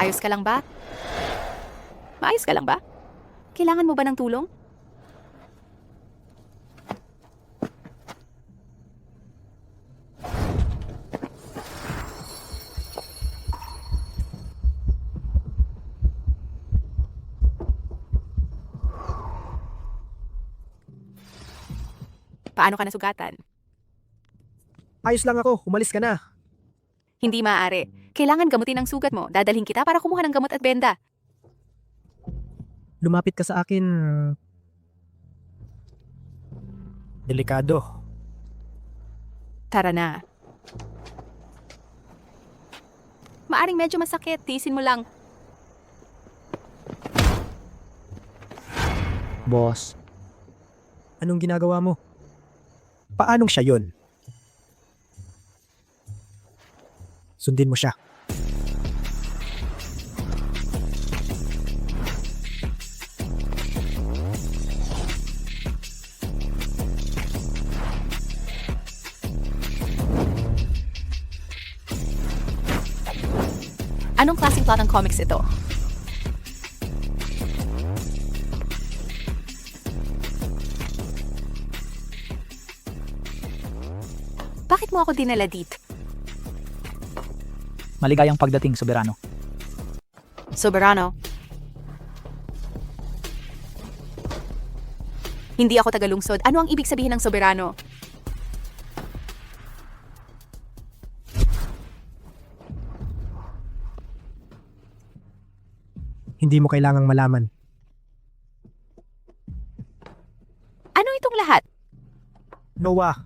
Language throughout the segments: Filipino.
Ayos ka lang ba? Maayos ka lang ba? Kailangan mo ba ng tulong? Paano ka nasugatan? Ayos lang ako, umalis ka na. Hindi maaari. Kailangan gamutin ang sugat mo. Dadalhin kita para kumuha ng gamot at benda. Lumapit ka sa akin. Delikado. Tara na. Maaring medyo masakit. Tiisin mo lang. Boss. Anong ginagawa mo? Paanong siya yun? Sundin mo siya. Anong klaseng plot ng comics ito? Bakit mo ako dinala dito? Maligayang pagdating, Soberano. Soberano. Hindi ako tagalungsod. Ano ang ibig sabihin ng soberano? Hindi mo kailangang malaman. Ano itong lahat? Noah,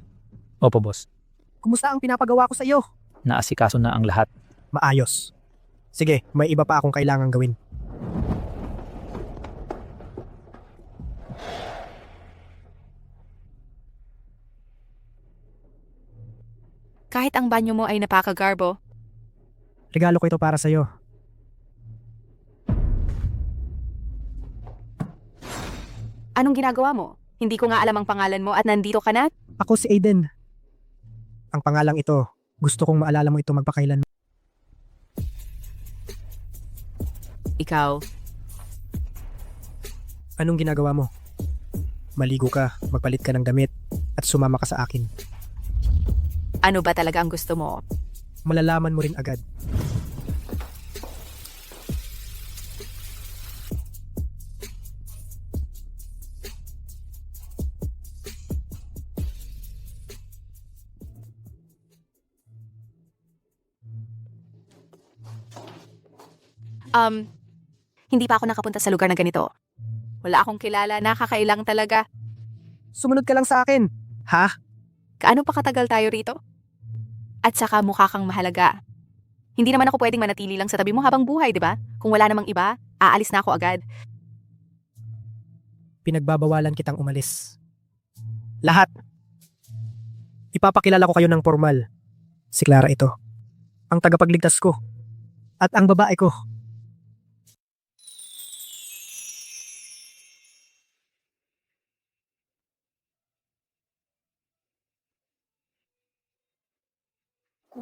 Opo, boss. kumusta ang pinapagawa ko sa iyo? Naasikaso na ang lahat. Maayos. Sige, may iba pa akong kailangang gawin. Kahit ang banyo mo ay napakagarbo, Regalo ko ito para sa iyo. anong ginagawa mo? Hindi ko nga alam ang pangalan mo at nandito ka na? Ako si Aiden. Ang pangalang ito, gusto kong maalala mo ito magpakailan. Ikaw. Anong ginagawa mo? Maligo ka, magpalit ka ng damit, at sumama ka sa akin. Ano ba talaga ang gusto mo? Malalaman mo rin agad. Hindi pa ako nakapunta sa lugar na ganito. Wala akong kilala, nakakailang talaga. Sumunod ka lang sa akin. Ha? Kaano pa katagal tayo rito? At saka mukha kang mahalaga. Hindi naman ako pwedeng manatili lang sa tabi mo habang buhay, di ba? Kung wala namang iba, aalis na ako agad. Pinagbabawalan kitang umalis. Lahat. Ipapakilala ko kayo ng formal. Si Clara ito. Ang tagapagligtas ko. At ang babae ko.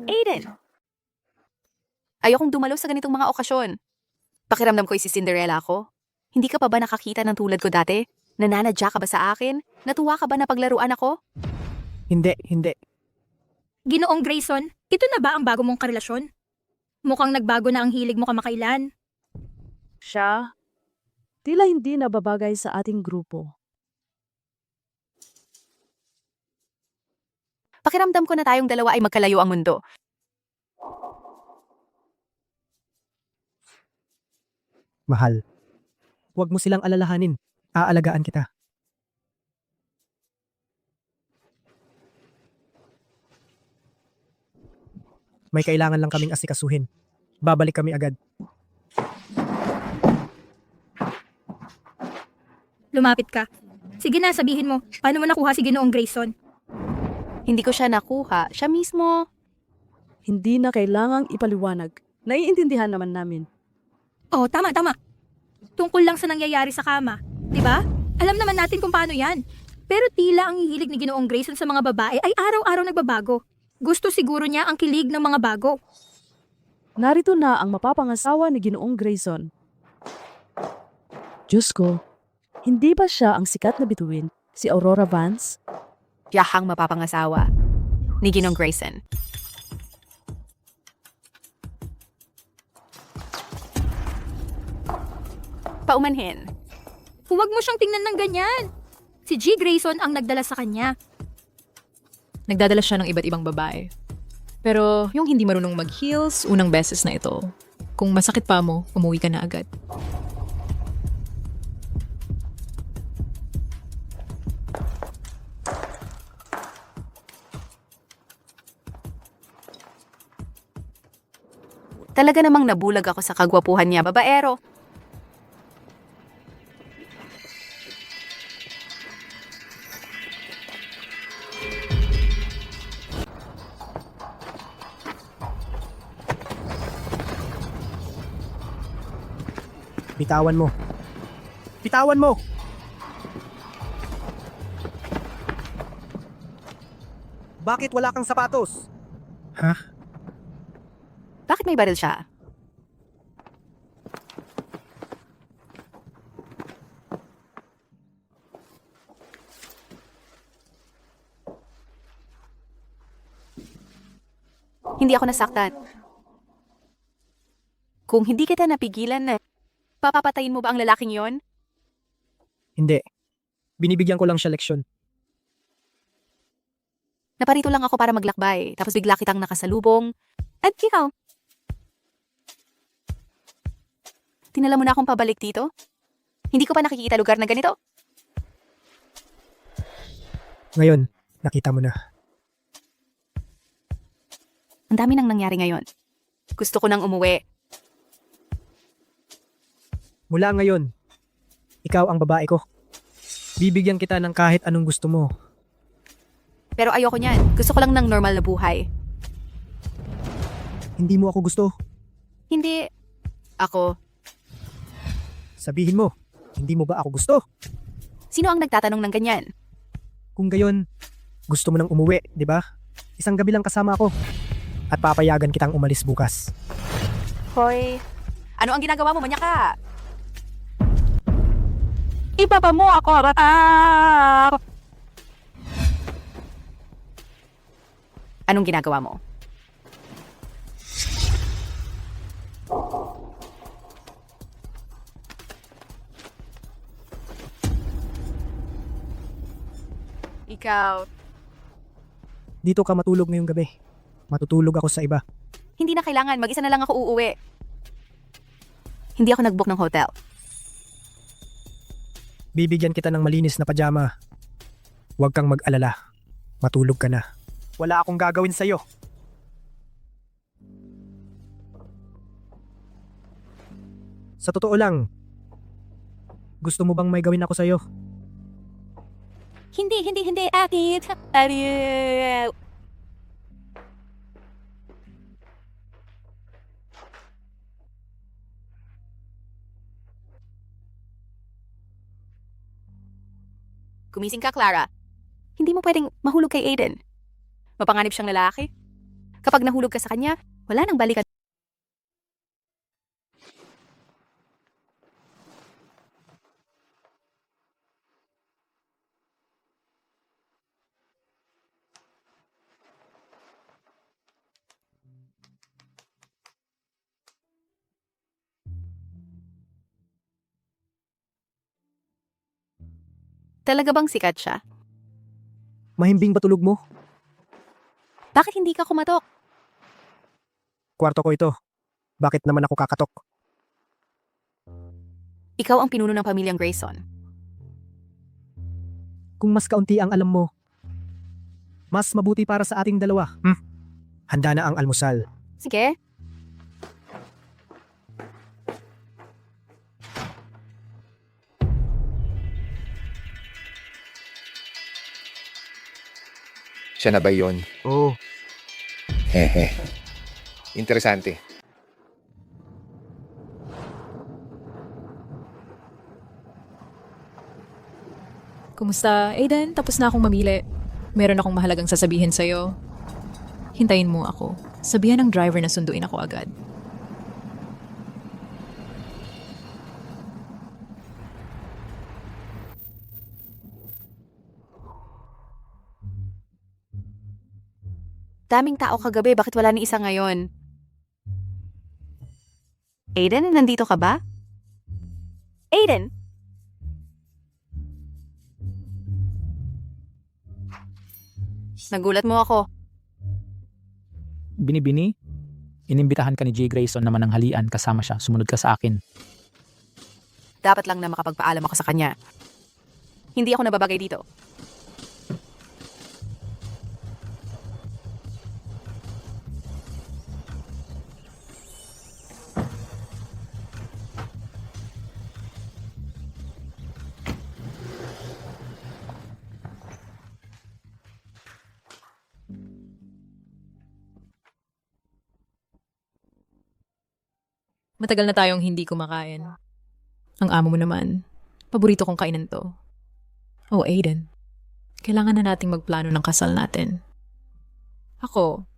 Aiden! Ayokong dumalo sa ganitong mga okasyon. Pakiramdam ko si Cinderella ako. Hindi ka pa ba nakakita ng tulad ko dati? Nananadya ka ba sa akin? Natuwa ka ba na paglaruan ako? Hindi. Ginoong Grayson, ito na ba ang bago mong karelasyon? Mukhang nagbago na ang hilig mo kamakailan. Siya, tila hindi nababagay sa ating grupo. Pakiramdam ko na tayong dalawa ay magkalayo ang mundo. Mahal. Huwag mo silang alalahanin. Aalagaan kita. May kailangan lang kaming asikasuhin. Babalik kami agad. Lumapit ka. Sige na, sabihin mo, paano mo nakuha si Ginoong Grayson? Hindi ko siya nakuha. Siya mismo. Hindi na kailangang ipaliwanag. Naiintindihan naman namin. Oh, tama. Tungkol lang sa nangyayari sa kama. 'Di ba? Alam naman natin kung paano yan. Pero tila ang hihilig ni Ginoong Grayson sa mga babae ay araw-araw nagbabago. Gusto siguro niya ang kilig ng mga bago. Narito na ang mapapangasawa ni Ginoong Grayson. Diyos ko, hindi ba siya ang sikat na bituin, si Aurora Vance? Yahang mapapangasawa ni Ginong Grayson. Paumanhin. Huwag mo siyang tingnan ng ganyan. Si G. Grayson ang nagdala sa kanya. Nagdadala siya ng iba't ibang babae. Pero yung hindi marunong mag-heels, unang beses na ito. Kung masakit pa mo, umuwi ka na agad. Talaga namang nabulag ako sa kagwapuhan niya, babaero. Bitawan mo. Bitawan mo! Bakit wala kang sapatos? Ha? Bakit may baril siya? Hindi ako nasaktan. Kung hindi kita napigilan na, papapatayin mo ba ang lalaking yon? Hindi. Binibigyan ko lang siya leksyon. Naparito lang ako para maglakbay, tapos bigla kitang nakasalubong. At ikaw? Tinala mo na akong pabalik dito? Hindi ko pa nakikita lugar na ganito. Ngayon, nakita mo na. Ang dami nang nangyari ngayon. Gusto ko nang umuwi. Mula ngayon, ikaw ang babae ko. Bibigyan kita ng kahit anong gusto mo. Pero ayoko niyan. Gusto ko lang ng normal na buhay. Hindi mo ako gusto. Hindi. Ako. Sabihin mo, hindi mo ba ako gusto? Sino ang nagtatanong ng ganyan? Kung gayon, gusto mo nang umuwi, di ba? Isang gabi lang kasama ako. At papayagan kitang umalis bukas. Hoy. Ano ang ginagawa mo, manya ka? Ipapa mo ako, Anong ginagawa mo? Ikaw. Dito ka matulog ngayong gabi. Matutulog ako sa iba. Hindi na kailangan. Mag-isa na lang ako uuwi. Hindi ako nag-book ng hotel. Bibigyan kita ng malinis na pajama. Huwag kang mag-alala. Matulog ka na. Wala akong gagawin sa'yo. Sa totoo lang, gusto mo bang may gawin ako sa'yo? Hindi, Akit. Gumising ka, Clara. Hindi mo pwedeng mahulog kay Aiden. Mapanganib siyang lalaki. Kapag nahulog ka sa kanya, wala nang balikan. Talaga bang sikat siya? Mahimbing patulog mo. Bakit hindi ka kumatok? Kwarto ko ito. Bakit naman ako kakatok? Ikaw ang pinuno ng pamilyang Grayson. Kung mas kaunti ang alam mo, mas mabuti para sa ating dalawa. Handa na ang almusal. Sige. Siya na ba yun? Oo. Hehe. Interesante. Kumusta, Aiden? Tapos na akong mamili. Meron akong mahalagang sasabihin sa'yo. Hintayin mo ako. Sabihan ng driver na sunduin ako agad. Daming tao kagabi, bakit wala ni isa ngayon? Aiden, nandito ka ba? Aiden! Nagulat mo ako. Binibini, inimbitahan ka ni J. Grayson na mananghalian kasama siya. Sumunod ka sa akin. Dapat lang na makapagpaalam ako sa kanya. Hindi ako nababagay dito. Matagal na tayong hindi kumakain. Ang amo mo naman, paborito kong kainan to. Oh, Aiden, kailangan na nating magplano ng kasal natin. Ako,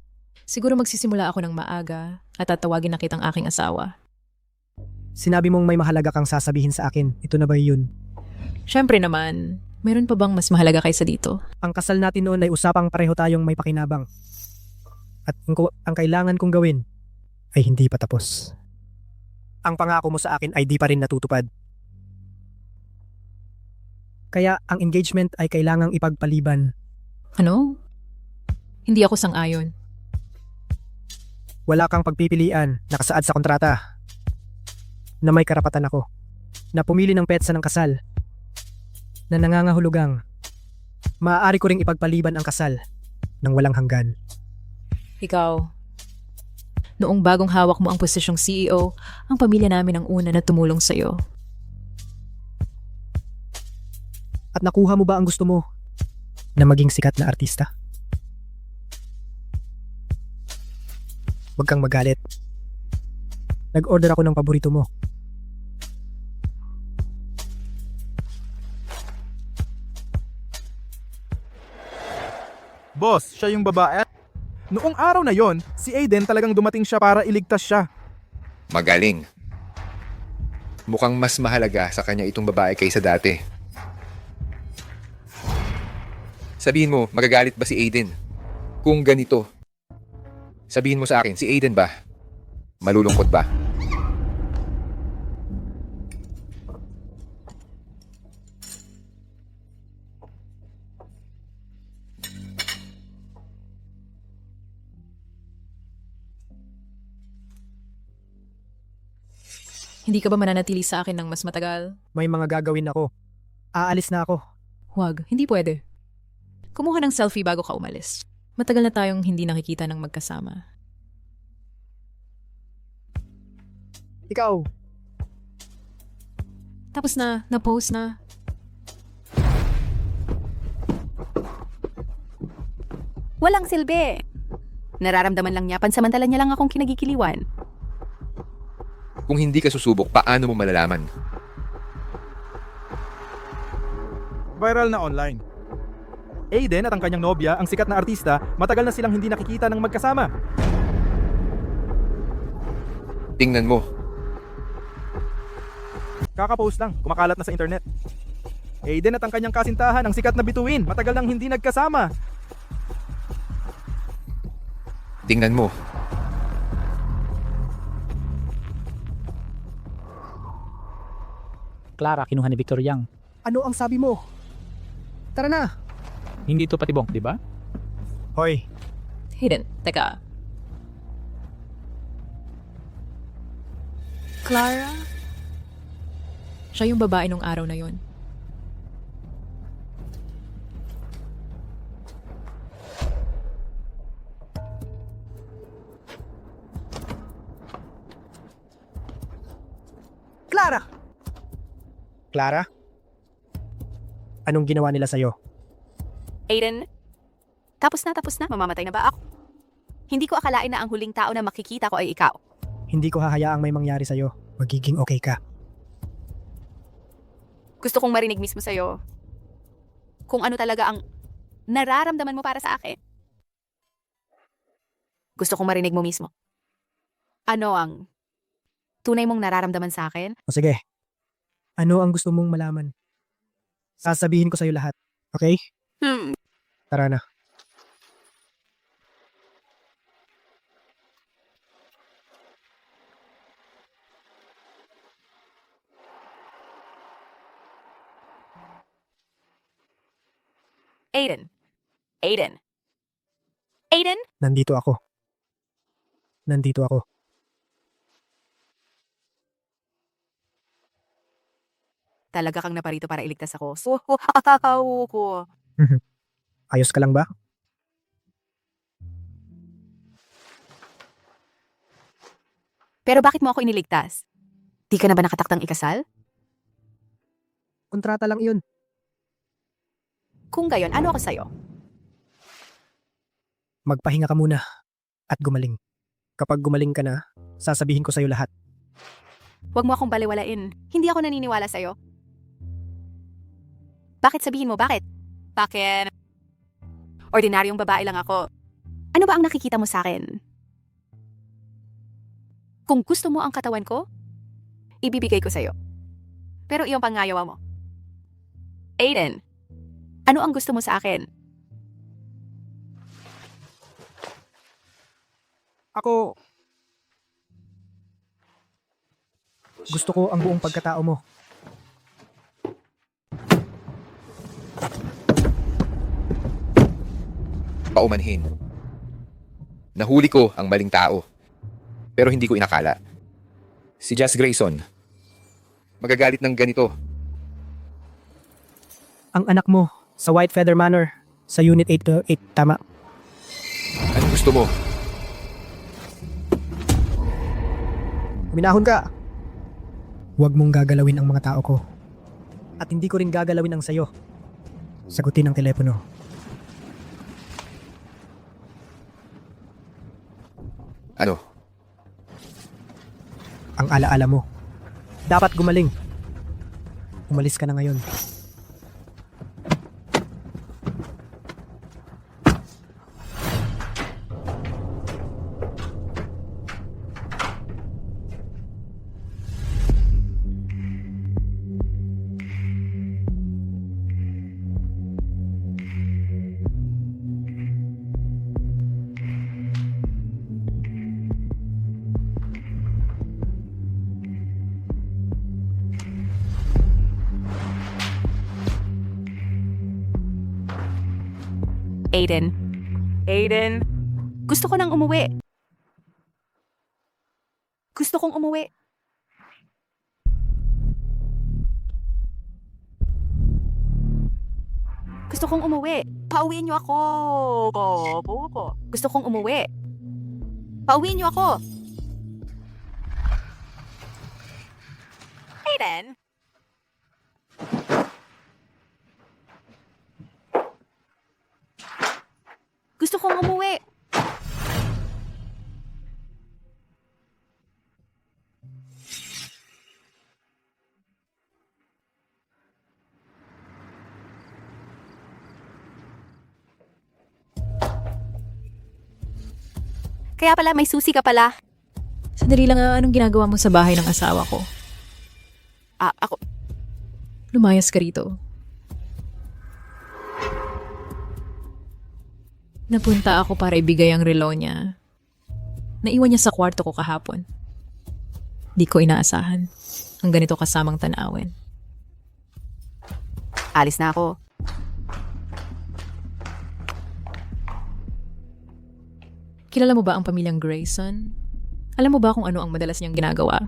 siguro magsisimula ako ng maaga at tatawagin na kitang aking asawa. Sinabi mong may mahalaga kang sasabihin sa akin. Ito na ba yun? Siyempre naman, meron pa bang mas mahalaga kaysa dito? Ang kasal natin noon ay usapang pareho tayong may pakinabang. At ang kailangan kong gawin ay hindi pa tapos. Ang pangako mo sa akin ay di pa rin natutupad. Kaya ang engagement ay kailangang ipagpaliban. Ano? Hindi ako sang-ayon. Wala kang pagpipilian, nakasaad sa kontrata, na may karapatan ako, na pumili ng petsa ng kasal, na nangangahulugang, maaari ko ring ipagpaliban ang kasal ng walang hanggan. Ikaw, noong bagong hawak mo ang posisyong CEO, ang pamilya namin ang una na tumulong sa'yo. At nakuha mo ba ang gusto mo na maging sikat na artista? Huwag kang magalit. Nag-order ako ng paborito mo. Boss, siya yung babae. Noong araw na yon, si Aiden talagang dumating siya para iligtas siya. Magaling. Mukhang mas mahalaga sa kanya itong babae kaysa dati. Sabihin mo, magagalit ba si Aiden? Kung ganito, sabihin mo sa akin, si Aiden ba? Malulungkot ba? Hindi ka ba mananatili sa akin ng mas matagal? May mga gagawin ako. Aalis na ako. Huwag, hindi pwede. Kumuha ng selfie bago ka umalis. Matagal na tayong hindi nakikita ng magkasama. Ikaw, Tapos na, na-post na. Walang silbi. Nararamdaman lang niya, pansamantala niya lang akong kinagikiliwan. Kung hindi ka susubok, paano mo malalaman? Viral na online. Aiden at ang kanyang nobya, ang sikat na artista, matagal na silang hindi nakikita ng magkasama. Tingnan mo. Kakapost lang, kumakalat na sa internet. Aiden at ang kanyang kasintahan, ang sikat na bituin, matagal nang hindi nagkasama. Tingnan mo. Clara, kinuha ni Victor Yang. ano ang sabi mo? Tara na! Hindi ito patibong, di ba? Hoy, Hayden, teka. Clara? Siya yung babae nung araw na yon. Clara! Clara? Anong ginawa nila sa'yo? Aiden, tapos na, mamamatay na ba ako? Hindi ko akalain na ang huling tao na makikita ko ay ikaw. Hindi ko hahayaang may mangyari sa'yo. Magiging okay ka. Gusto kong marinig mismo sa'yo kung ano talaga ang nararamdaman mo para sa akin. Gusto kong marinig mo mismo. Ano ang tunay mong nararamdaman sa akin? O sige, ano ang gusto mong malaman? Sasabihin ko sa'yo lahat. Okay? Tara na. Aiden. Aiden. Aiden? Nandito ako. Nandito ako. Talaga kang naparito para iligtas ako. So, ko. Ayos ka lang ba? Pero bakit mo ako iniligtas? Di ka na ba nakataktang ikasal? Kontrata lang yun. Kung gayon, ano ako sa'yo? Magpahinga ka muna at gumaling. Kapag gumaling ka na, sasabihin ko sa'yo lahat. Huwag mo akong baliwalain. Hindi ako naniniwala sa'yo. Bakit sabihin mo? Bakit? Bakit? Ordinaryong babae lang ako. Ano ba ang nakikita mo sa akin? Kung gusto mo ang katawan ko, ibibigay ko sa'yo. Pero iyong pangayawa mo. Aiden, ano ang gusto mo sa akin? Ako... Gusto ko ang buong pagkatao mo. Paumanhin. Nahuli ko ang maling tao. Pero hindi ko inakala. Si Jazz Grayson. Magagalit ng ganito. Ang anak mo sa White Feather Manor sa Unit 808, tama? Anong gusto mo? Minahon ka! Huwag mong gagalawin ang mga tao ko. At hindi ko rin gagalawin ang sayo. Sagutin ang telepono. Ano? Ang alaala mo. Dapat gumaling. Umalis ka na ngayon. Aiden. Aiden. Gusto ko nang umuwi. Gusto kong umuwi. Gusto kong umuwi. Pauwiin niyo ako. Gusto kong umuwi. Pauwiin niyo ako. Aiden. Gusto kong umuwi. Kaya pala, may susi ka pala. Sandali lang, anong ginagawa mo sa bahay ng asawa ko? Ako. Lumayas ka rito. Napunta ako para ibigay ang relo niya. Naiwan niya sa kwarto ko kahapon. Di ko inaasahan ang ganito kasamang tanawin. Alis na ako. Kilala mo ba ang pamilyang Grayson? Alam mo ba kung ano ang madalas niyang ginagawa?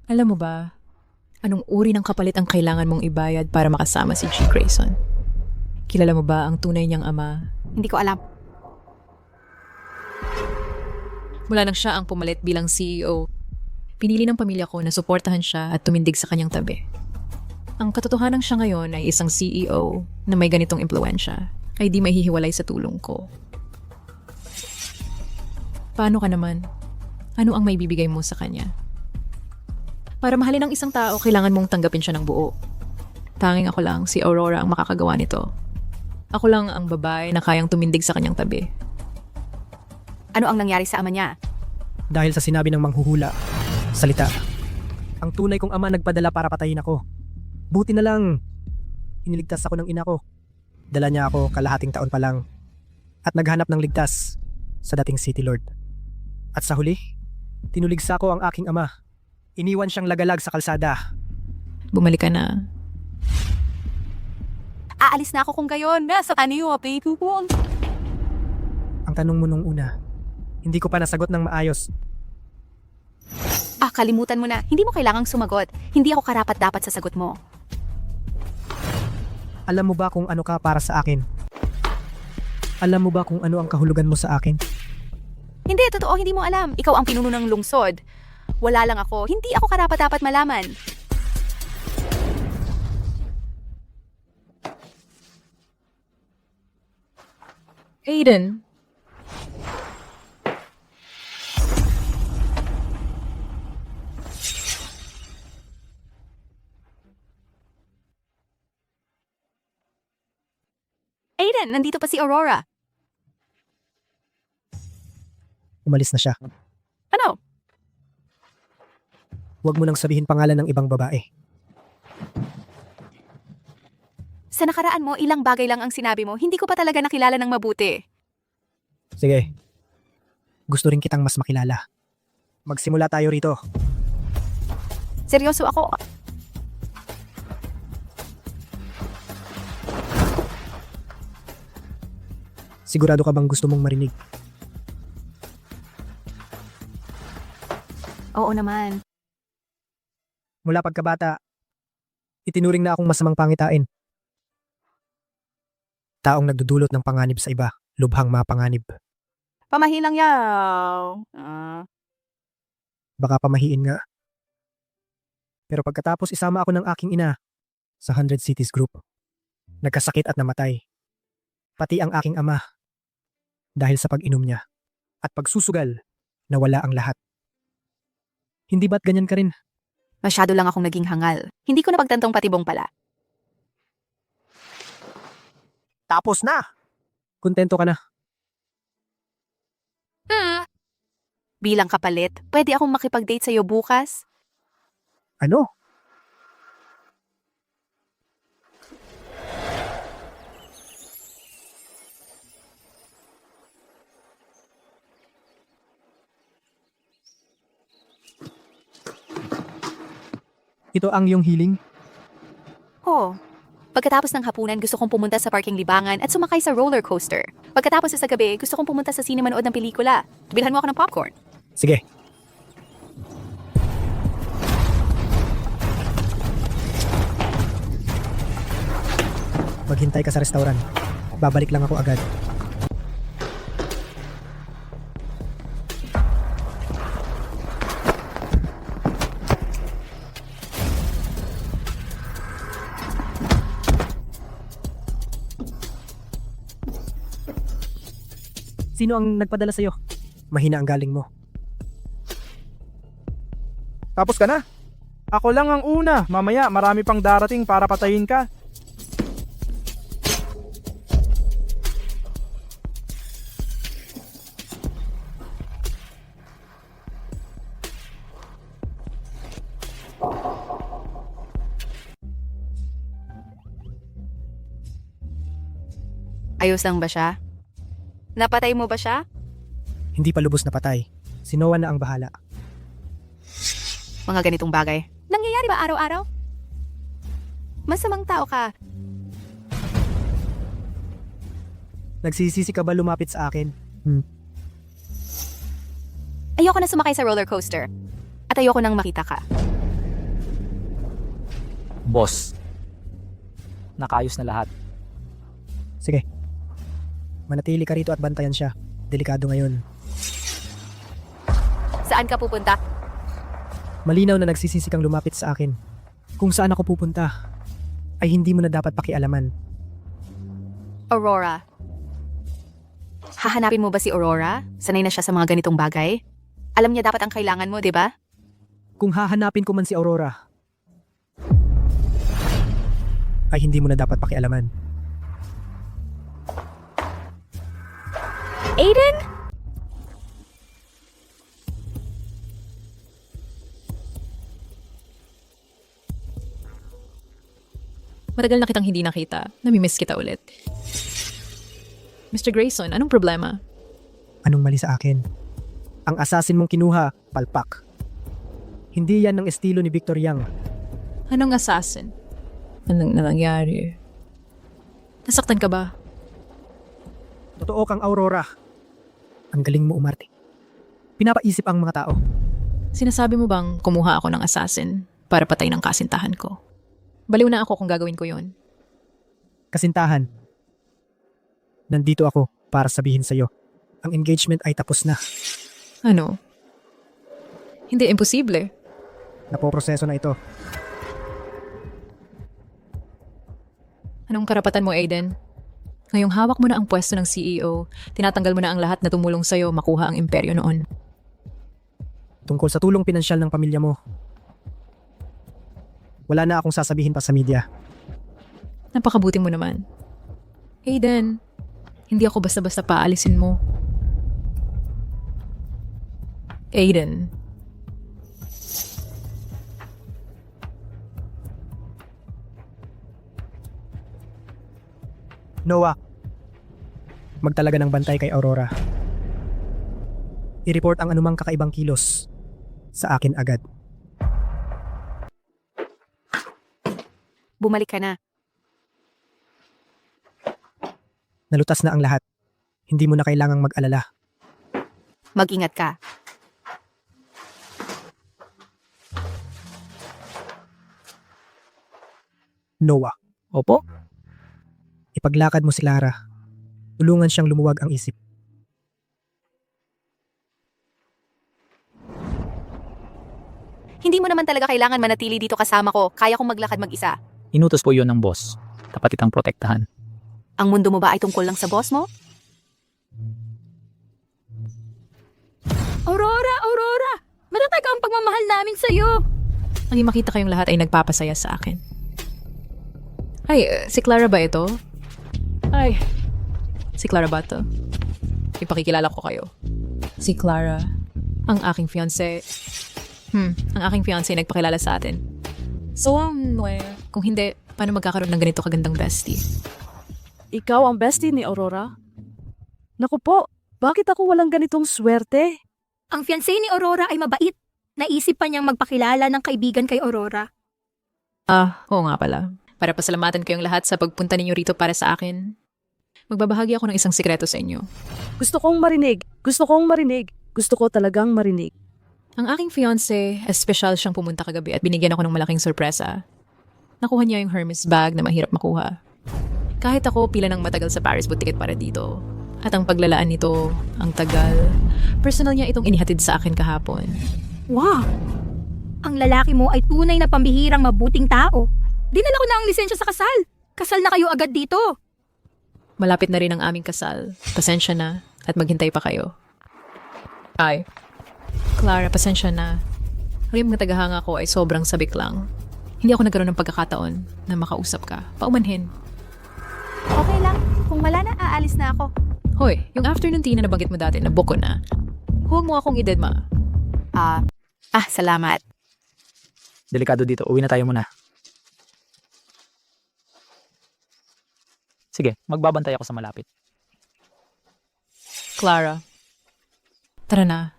Alam mo ba anong uri ng kapalit ang kailangan mong ibayad para makasama si G. Grayson? Kilala mo ba ang tunay niyang ama? Hindi ko alam. Mula nang siya ang pumalit bilang CEO, pinili ng pamilya ko na suportahan siya at tumindig sa kanyang tabi. Ang katotohanan siya ngayon ay isang CEO na may ganitong impluensya ay di mahihiwalay sa tulong ko. Paano ka naman? Ano ang may bibigay mo sa kanya? Para mahalin ang isang tao, kailangan mong tanggapin siya ng buo. Tanging ako lang, si Aurora ang makakagawa nito. Ako lang ang babae na kayang tumindig sa kanyang tabi. Ano ang nangyari sa ama niya? Dahil sa sinabi ng manghuhula, salita. Ang tunay kong ama nagpadala para patayin ako. Buti na lang, iniligtas ako ng ina ko. Dala niya ako kalahating taon pa lang. At naghanap ng ligtas sa dating City Lord. At sa huli, tinuligsa ko ang aking ama. Iniwan siyang lagalag sa kalsada. Bumalik ka na. Aalis na ako kung gayon. Nasa kaniyo, baby ko. Ang tanong mo nung una, hindi ko pa nasagot ng maayos. Kalimutan mo na. Hindi mo kailangang sumagot. Hindi ako karapat-dapat sa sagot mo. Alam mo ba kung ano ka para sa akin? Alam mo ba kung ano ang kahulugan mo sa akin? Hindi, totoo, hindi mo alam. Ikaw ang pinuno ng lungsod. Wala lang ako. Hindi ako karapat-dapat malaman. Aiden, Aiden, nandito pa si Aurora. Umalis na siya. Ano? Huwag mo nang sabihin pangalan ng ibang babae. Sa nakaraan mo, ilang bagay lang ang sinabi mo. Hindi ko pa talaga nakilala ng mabuti. Sige. Gusto rin kitang mas makilala. Magsimula tayo rito. Seryoso ako. Sigurado ka bang gusto mong marinig? Oo naman. Mula pagkabata, itinuring na akong masamang pangitain. Taong nagdudulot ng panganib sa iba, lubhang mapanganib. Pamahin lang yaw. Baka pamahiin nga. Pero pagkatapos isama ako ng aking ina sa 100 Cities Group, nagkasakit at namatay. Pati ang aking ama. Dahil sa pag-inom niya at pagsusugal, nawala ang lahat. Hindi ba't ganyan ka rin? Masyado lang akong naging hangal. Hindi ko napagtantong patibong pala. Tapos na! Kontento ka na. Bilang kapalit, pwede akong makipag-date sa'yo bukas? Ano? Ito ang iyong hiling? Oo. Pagkatapos ng hapunan, gusto kong pumunta sa parking libangan at sumakay sa roller coaster. Pagkatapos sa gabi, gusto kong pumunta sa sine manood ng pelikula. Bilhan mo ako ng popcorn. Sige. Maghintay ka sa restaurant. Babalik lang ako agad. Sino ang nagpadala sa'yo? Mahina ang galing mo. Tapos ka na? Ako lang ang una. Mamaya marami pang darating para patayin ka. Ayos lang ba siya? Napatay mo ba siya? Hindi pa lubos na patay. Si Noah na ang bahala. Mga ganitong bagay. Nangyayari ba araw-araw? Masamang tao ka. Nagsisisi ka ba lumapit sa akin? Ayoko na sumakay sa roller coaster. At ayoko nang makita ka. Boss, nakayos na lahat. Sige. Manatili ka rito at bantayan siya. Delikado ngayon. Saan ka pupunta? Malinaw na nagsisisi kang lumapit sa akin. Kung saan ako pupunta, ay hindi mo na dapat pakialaman. Aurora. Hahanapin mo ba si Aurora? Sanay na siya sa mga ganitong bagay? Alam niya dapat ang kailangan mo, di ba? Kung hahanapin ko man si Aurora, ay hindi mo na dapat pakialaman. Aiden? matagal na kitang hindi nakita. Namimiss kita ulit. Mr. Grayson, anong problema? Anong mali sa akin? Ang assassin mong kinuha, palpak. Hindi yan ang estilo ni Victor Young. Anong assassin? Anong nangyari? Nasaktan ka ba? Totoo kang Aurora. Ang galing mo umarte. Pinapaisip ang mga tao. Sinasabi mo bang kumuha ako ng assassin para patay ng kasintahan ko? Baliw na ako kung gagawin ko yun. Kasintahan. Nandito ako para sabihin sa'yo. Ang engagement ay tapos na. Ano? Hindi imposible. Napoproseso na ito. Anong karapatan mo, Aiden? Ngayong hawak mo na ang pwesto ng CEO, tinatanggal mo na ang lahat na tumulong sa'yo makuha ang imperyo noon. Tungkol sa tulong pinansyal ng pamilya mo. Wala na akong sasabihin pa sa media. Napakabuti mo naman. Aiden, hindi ako basta-basta paalisin mo. Aiden. Noah, magtalaga ng bantay kay Aurora. I-report ang anumang kakaibang kilos sa akin agad. Bumalik ka na. Nalutas na ang lahat. Hindi mo na kailangang mag-alala. Mag-ingat ka. Noah, Opo? ipaglakad mo si Lara. Tulungan siyang lumuwag ang isip. Hindi mo naman talaga kailangan manatili dito kasama ko. Kaya kong maglakad mag-isa. Inutos po yon ng boss. Dapat itang protektahan. Ang mundo mo ba ay tungkol lang sa boss mo? Aurora! Aurora! Matatag ang pagmamahal namin sa'yo! Naging makita kayong lahat ay nagpapasaya sa akin. Ay, si Clara ba ito? Ay, si Clara ba ito? Ipakikilala ko kayo. Si Clara, ang aking fiancé. Ang aking fiancé nagpakilala sa atin. So, kung hindi, paano magkakaroon ng ganito kagandang bestie? Ikaw ang bestie ni Aurora? Naku po, bakit ako walang ganitong swerte? Ang fiancé ni Aurora ay mabait. Naisip pa niyang magpakilala ng kaibigan kay Aurora. Oo nga pala. Para pasalamatan kayong lahat sa pagpunta ninyo rito para sa akin, magbabahagi ako ng isang sikreto sa inyo. Gusto kong marinig. Gusto kong marinig. Gusto ko talagang marinig. Ang aking fiancé, espesyal siyang pumunta kagabi at binigyan ako ng malaking sorpresa. Nakuha niya yung Hermes bag na mahirap makuha. Kahit ako, pila ng matagal sa Paris book ticket para dito. At ang paglalaan nito, ang tagal. Personal niya itong inihatid sa akin kahapon. Wow! Ang lalaki mo ay tunay na pambihirang mabuting tao. Dinala ko na ang lisensya sa kasal. Kasal na kayo agad dito. Malapit na rin ang aming kasal. Pasensya na at maghintay pa kayo. Ay, Clara, pasensya na. Ang mga tagahanga ko ay sobrang sabik lang. Hindi ako nagkaroon ng pagkakataon na makausap ka. Paumanhin. Okay lang. Kung wala na, aalis na ako. Hoy, yung afternoon tea na nabanggit mo dati, nabook ko na. Huwag mo akong idedma. Salamat. Delikado dito. Uwi na tayo muna. Sige, magbabantay ako sa malapit. Clara, tara na.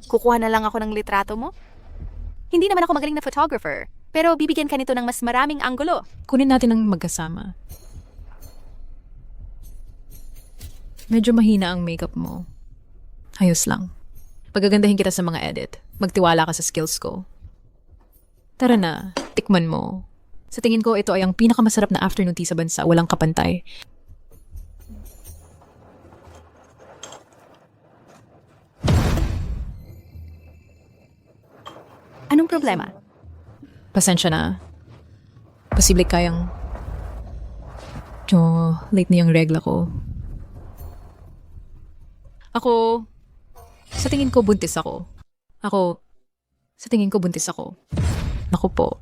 Kukuha na lang ako ng litrato mo? Hindi naman ako magaling na photographer, pero bibigyan ka nito ng mas maraming anggulo. Kunin natin ang magkasama. Medyo mahina ang makeup mo. Ayos lang. Pagagandahin kita sa mga edit. Magtiwala ka sa skills ko. Tara na, tikman mo. Sa tingin ko, ito ay ang pinakamasarap na afternoon tea sa bansa. Walang kapantay. Anong problema? Pasensya na. Posible kayang... late na yung regla ko. Ako... Sa tingin ko, buntis ako. Sa tingin ko, buntis ako. Naku po.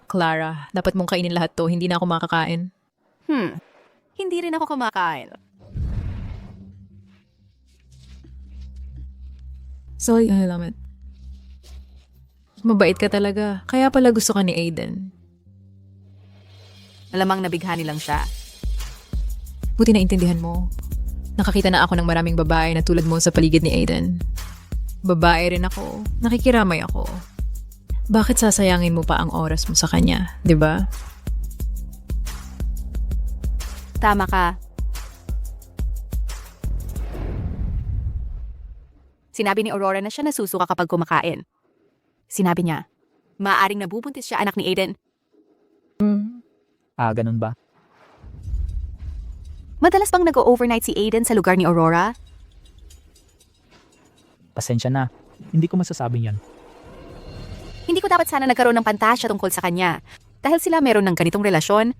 Clara, dapat mong kainin lahat to. Hindi na ako makakain. Hindi rin ako kumakain. Sorry, alamat. Mabait ka talaga. Kaya pala gusto ka ni Aiden. Malamang nabighani lang siya. Buti na intindihan mo. Nakakita na ako ng maraming babae na tulad mo sa paligid ni Aiden. Babae rin ako. Nakikiramay ako. Bakit sasayangin mo pa ang oras mo sa kanya, di ba? Tama ka. Sinabi ni Aurora na siya nasusuka kapag kumakain. Sinabi niya, maaaring nabubuntis siya anak ni Aiden. Ganun ba? Madalas bang nag-overnight si Aiden sa lugar ni Aurora? Pasensya na. Hindi ko masasabing yan. Hindi ko dapat sana nagkaroon ng pantasya tungkol sa kanya. Dahil sila meron ng ganitong relasyon.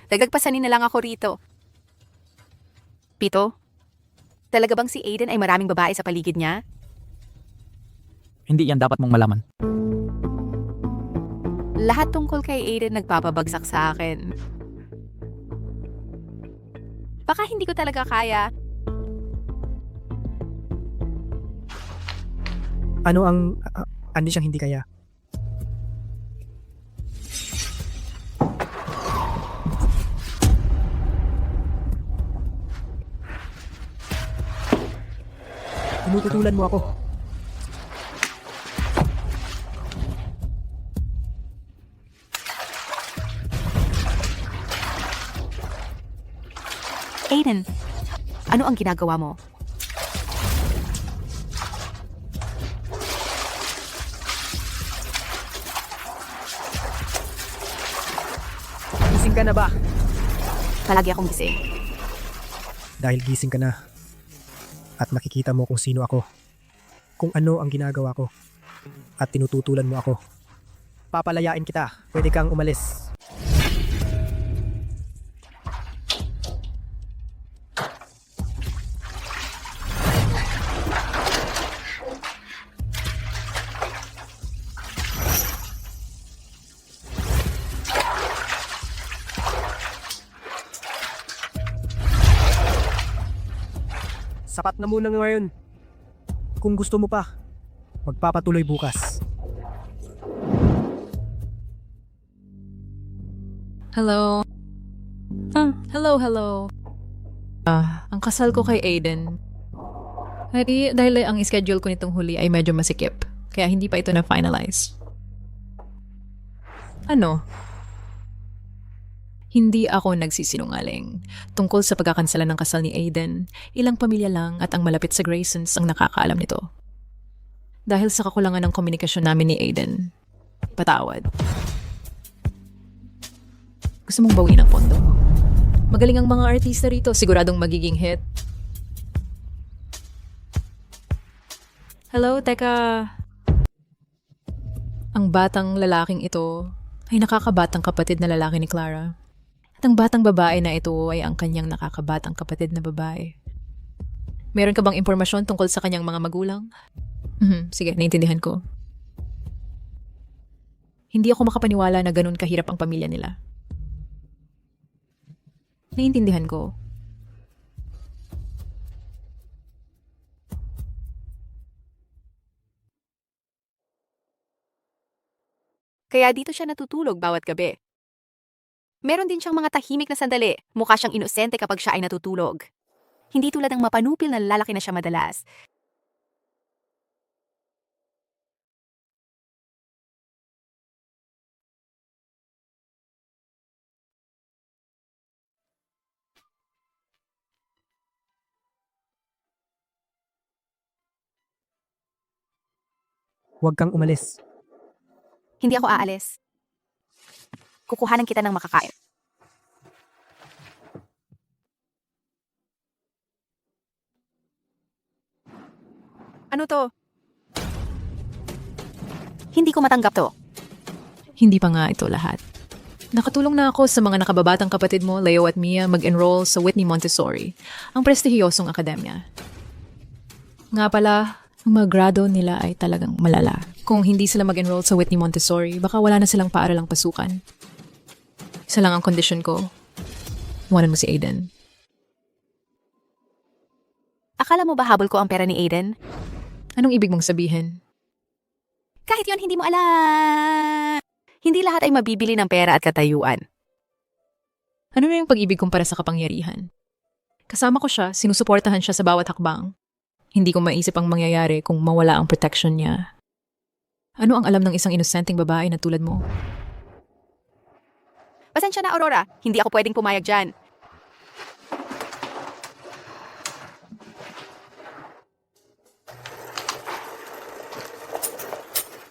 Dagagpasanin na lang ako rito. Pito, talaga bang si Aiden ay maraming babae sa paligid niya? Hindi yan dapat mong malaman. Lahat tungkol kay Aiden nagpapabagsak sa akin. Baka hindi ko talaga kaya. Ano ang... ano siyang hindi kaya? Tinututulan mo ako. Aiden, ano ang ginagawa mo? Gising ka na ba? Palagi akong gising. Dahil gising ka na. At nakikita mo kung sino ako. Kung ano ang ginagawa ko. At tinututulan mo ako. Papalayain kita. Pwede kang umalis. Sapat na muna ngayon. Kung gusto mo pa, magpapatuloy bukas. Hello? Hello. Ang kasal ko kay Aiden. Dahil ang schedule ko nitong huli ay medyo masikip. Kaya hindi pa ito na-finalize. Ano? Hindi ako nagsisinungaling. Tungkol sa pagkakansala ng kasal ni Aiden, ilang pamilya lang at ang malapit sa Graysons ang nakakaalam nito. Dahil sa kakulangan ng komunikasyon namin ni Aiden. Patawad. Gusto mong bawiin ang pondo? Magaling ang mga artista rito, siguradong magiging hit. Hello, teka. Ang batang lalaking ito ay nakakabatang kapatid na lalaki ni Clara. At ang batang babae na ito ay ang kanyang nakakabatang kapatid na babae. Meron ka bang impormasyon tungkol sa kanyang mga magulang? Sige, naintindihan ko. Hindi ako makapaniwala na ganun kahirap ang pamilya nila. Naintindihan ko. Kaya dito siya natutulog bawat gabi. Meron din siyang mga tahimik na sandali. Mukha siyang inosente kapag siya ay natutulog. Hindi tulad ng mapanupil na lalaki na siya madalas. Huwag kang umalis. Hindi ako aalis. Kukuhanan kita ng makakain. Ano to? Hindi ko matanggap to. Hindi pa nga ito lahat. Nakatulong na ako sa mga nakababatang kapatid mo, Leo at Mia, mag-enroll sa Whitney Montessori, ang prestihiyosong akademya. Nga pala, ang mga grado nila ay talagang malala. Kung hindi sila mag-enroll sa Whitney Montessori, baka wala na silang paaralang pasukan. Isa lang ang kondisyon ko. Iwanan mo si Aiden. Akala mo ba habol ko ang pera ni Aiden? Anong ibig mong sabihin? Kahit yon hindi mo alam. Hindi lahat ay mabibili ng pera at katayuan. Ano na yung pag-ibig kong para sa kapangyarihan? Kasama ko siya, sinusuportahan siya sa bawat hakbang. Hindi ko maisip ang mangyayari kung mawala ang protection niya. Ano ang alam ng isang inosenteng babae na tulad mo? Pasensya na, Aurora. Hindi ako pwedeng pumayag dyan.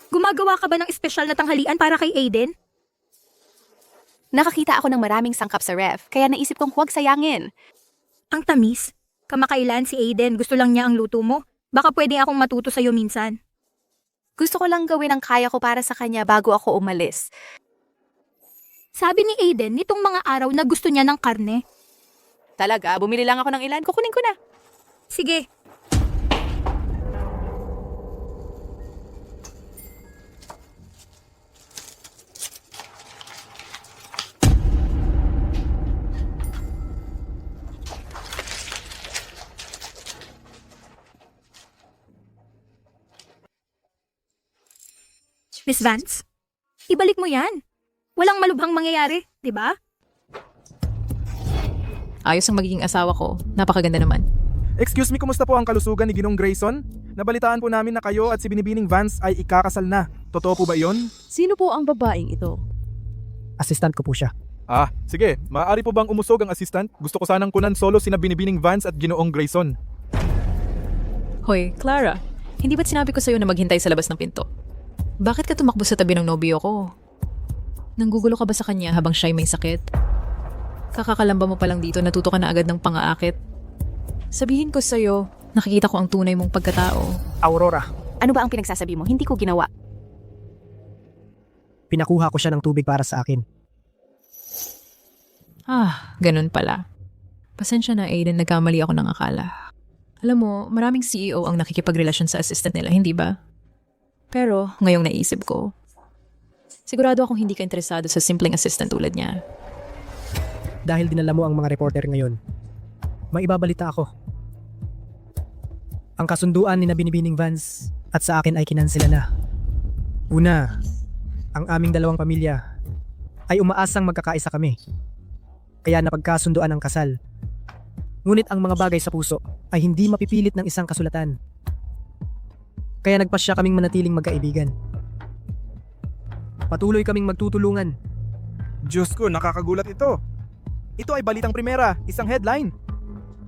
Gumagawa ka ba ng espesyal na tanghalian para kay Aiden? Nakakita ako ng maraming sangkap sa ref, kaya naisip kong huwag sayangin. Ang tamis. Kamakailan si Aiden, gusto lang niya ang luto mo. Baka pwede akong matuto sa'yo minsan. Gusto ko lang gawin ang kaya ko para sa kanya bago ako umalis. Sabi ni Aiden, nitong mga araw na gusto niya ng karne. Talaga, bumili lang ako ng ilan, kukunin ko na. Sige. Miss Vance, ibalik mo yan. Walang malubhang mangyayari, di ba? Ayos ang magiging asawa ko. Napakaganda naman. Excuse me, kumusta po ang kalusugan ni Ginong Grayson? Nabalitaan po namin na kayo at si Binibining Vance ay ikakasal na. Totoo po ba iyon? Sino po ang babaeng ito? Assistant ko po siya. Ah, sige. Maaari po bang umusog ang assistant? Gusto ko sanang kunan solo sina Binibining Vance at Ginoong Grayson. Hoy, Clara. Hindi ba't sinabi ko sa'yo na maghintay sa labas ng pinto? Bakit ka tumakbo sa tabi ng nobyo ko? Nanggugulo ka ba sa kanya habang siya'y may sakit? Kakakalamba mo pa lang dito, natuto ka na agad ng pang-aakit. Sabihin ko sa'yo, nakikita ko ang tunay mong pagkatao. Aurora, Ano ba ang pinagsasabi mo? Hindi ko ginawa. pinakuha ko siya ng tubig para sa akin. Ah, ganun pala. Pasensya na, Aiden, nagkamali ako ng akala. Alam mo, maraming CEO ang nakikipagrelasyon sa assistant nila, hindi ba? Pero, ngayong naisip ko, sigurado akong hindi ka interesado sa simpleng assistant tulad niya. Dahil dinala mo ang mga reporter ngayon, may ibabalita ako. Ang kasunduan ni na Binibining Vance at sa akin ay kinansela na. Una, ang aming dalawang pamilya ay umaasang magkakaisa kami. Kaya napagkasunduan ang kasal. Ngunit ang mga bagay sa puso ay hindi mapipilit ng isang kasulatan. Kaya nagpasya kaming manatiling magkaibigan. Patuloy kaming magtutulungan. Diyos ko, nakakagulat ito. Ito ay balitang primera, isang headline.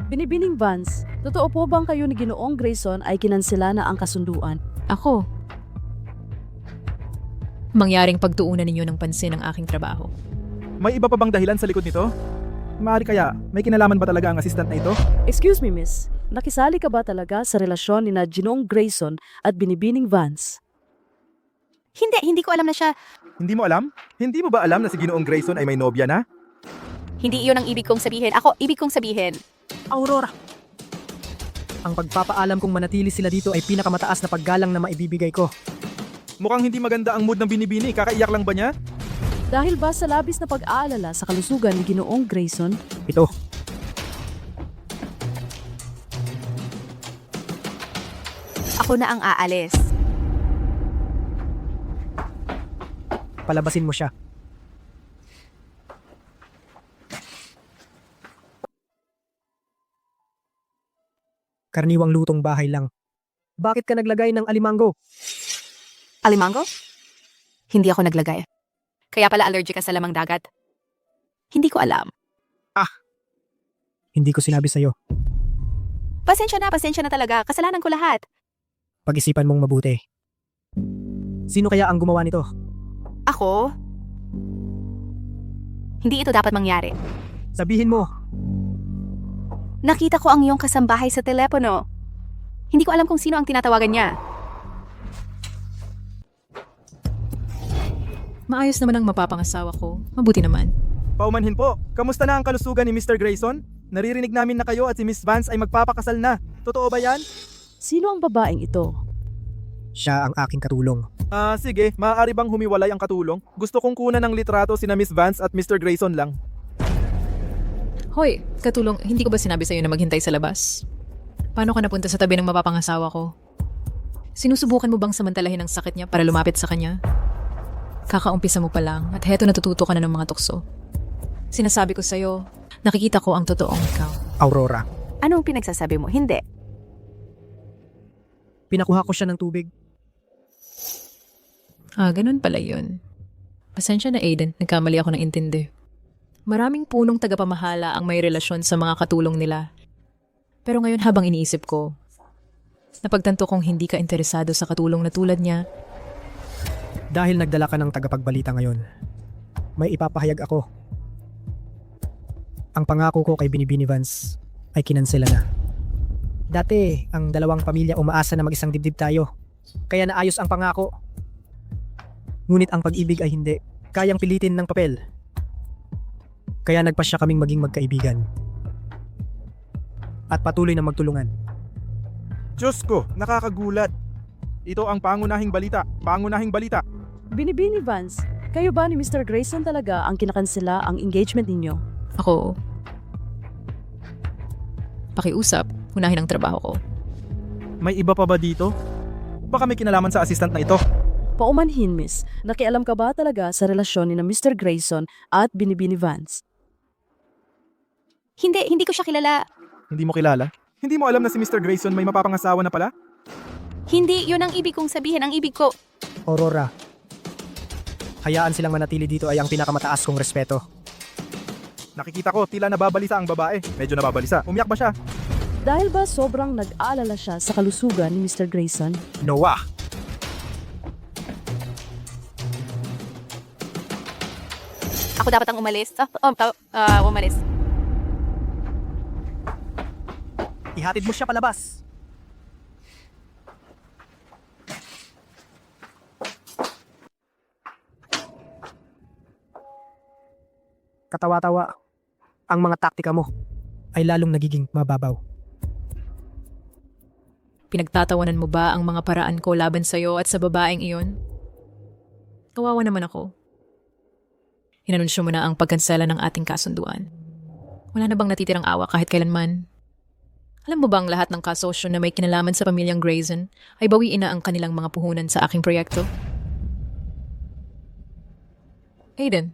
Binibining Vance, totoo po bang kayo ni Ginoong Grayson ay kinansela na ang kasunduan? Ako, mangyaring pagtuunan ninyo ng pansin ang aking trabaho. May iba pa bang dahilan sa likod nito? Maaari kaya, may kinalaman ba talaga ang assistant na ito? Excuse me, miss. Nakisali ka ba talaga sa relasyon ni na Ginoong Grayson at Binibining Vance? Hindi ko alam na siya. Hindi mo alam? Hindi mo ba alam na si Ginoong Grayson ay may nobya na? Hindi iyon ang ibig kong sabihin. Ako, ibig kong sabihin. Aurora! Ang pagpapaalam kong manatili sila dito ay pinakamataas na paggalang na maibibigay ko. Mukhang hindi maganda ang mood ng Binibini, kakaiyak lang ba niya? Dahil ba sa labis na pag-aalala sa kalusugan ni Ginoong Grayson? Ito, Ako na ang aalis. palabasin mo siya. Karniwang lutong bahay lang. Bakit ka naglagay ng alimango? Alimango? Hindi ako naglagay. Kaya pala allergic ka sa lamang dagat. Hindi ko alam. Hindi ko sinabi sa'yo. Pasensya na talaga. Kasalanan ko lahat. Pag-isipan mong mabuti. Sino kaya ang gumawa nito? Ako? Hindi ito dapat mangyari. Sabihin mo. Nakita ko ang iyong kasambahay sa telepono. Hindi ko alam kung sino ang tinatawagan niya. Maayos naman ang mapapangasawa ko. Mabuti naman. Paumanhin po, kamusta na ang kalusugan ni Mr. Grayson? Naririnig namin na kayo at si Miss Vance ay magpapakasal na. Totoo ba yan? Sino ang babaeng ito? Siya ang aking katulong. Sige, maaari bang humiwalay ang katulong? Gusto kong kunan ng litrato sina Miss Vance at Mr. Grayson lang. Hoy, katulong, hindi ko ba sinabi sa'yo na maghintay sa labas? Paano ka napunta sa tabi ng mapapangasawa ko? Sinusubukan mo bang samantalahin ang sakit niya para lumapit sa kanya? Kakaumpisa mo pa lang at heto natututo ka na ng mga tukso. Sinasabi ko sa'yo, nakikita ko ang totoong ikaw. Aurora, Anong pinagsasabi mo? Hindi. pinakuha ko siya ng tubig. Ganun pala yun. Pasensya na Aiden, nagkamali ako ng intindi. Maraming punong tagapamahala ang may relasyon sa mga katulong nila. Pero ngayon habang iniisip ko, napagtanto kong hindi ka interesado sa katulong na tulad niya. Dahil nagdala ka ng tagapagbalita ngayon, may ipapahayag ako. Ang pangako ko kay Binibini Vance ay kinansela na. Dati, ang dalawang pamilya umaasa na mag-isang dibdib tayo. Kaya naayos ang pangako. Ngunit ang pag-ibig ay hindi. Kayang pilitin ng papel. Kaya nagpasya kaming maging magkaibigan. At patuloy na magtulungan. Diyos ko, nakakagulat. Ito ang pangunahing balita. Pangunahing balita. Binibini Vance, kayo ba ni Mr. Grayson talaga ang kinakansela ang engagement ninyo? Ako, pakiusap, unahin ang trabaho ko. May iba pa ba dito? Baka may kinalaman sa assistant na ito. Paumanhin, miss. Nakialam ka ba talaga sa relasyon ni na Mr. Grayson at Binibini Vance? Hindi ko siya kilala. Hindi mo kilala? Hindi mo alam na si Mr. Grayson may mapapangasawa na pala? Hindi, yun ang ibig kong sabihin. Ang ibig ko, Aurora, hayaan silang manatili dito ay ang pinakamataas kong respeto. Nakikita ko, tila nababalisa ang babae. Medyo nababalisa. Umiyak ba siya? Dahil ba sobrang nag-aalala siya sa kalusugan ni Mr. Grayson? Noah! ako dapat ang umalis. Umalis. Ihatid mo siya palabas. Katawa-tawa, ang mga taktika mo ay lalong nagiging mababaw. Pinagtatawanan mo ba ang mga paraan ko laban sa'yo at sa babaeng iyon? Kawawa naman ako. Inanunsyo mo na ang pagkansela ng ating kasunduan. Wala na bang natitirang awa kahit kailanman? Alam mo bang lahat ng kasosyo na may kinalaman sa pamilyang Grayson ay bawiin na ang kanilang mga puhunan sa aking proyekto? Aiden,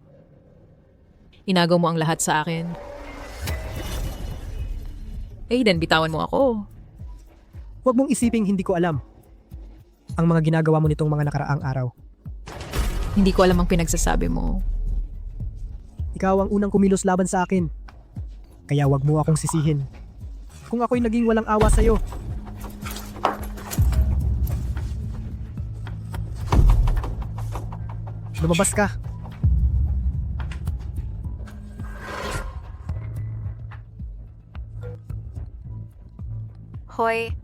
inagaw mo ang lahat sa akin. Aiden, bitawan mo ako. Huwag mong isiping hindi ko alam ang mga ginagawa mo nitong mga nakaraang araw. Hindi ko alam ang pinagsasabi mo. Ikaw ang unang kumilos laban sa akin. Kaya wag mo akong sisihin kung ako'y naging walang awa sa'yo. Lumabas ka. Hoy,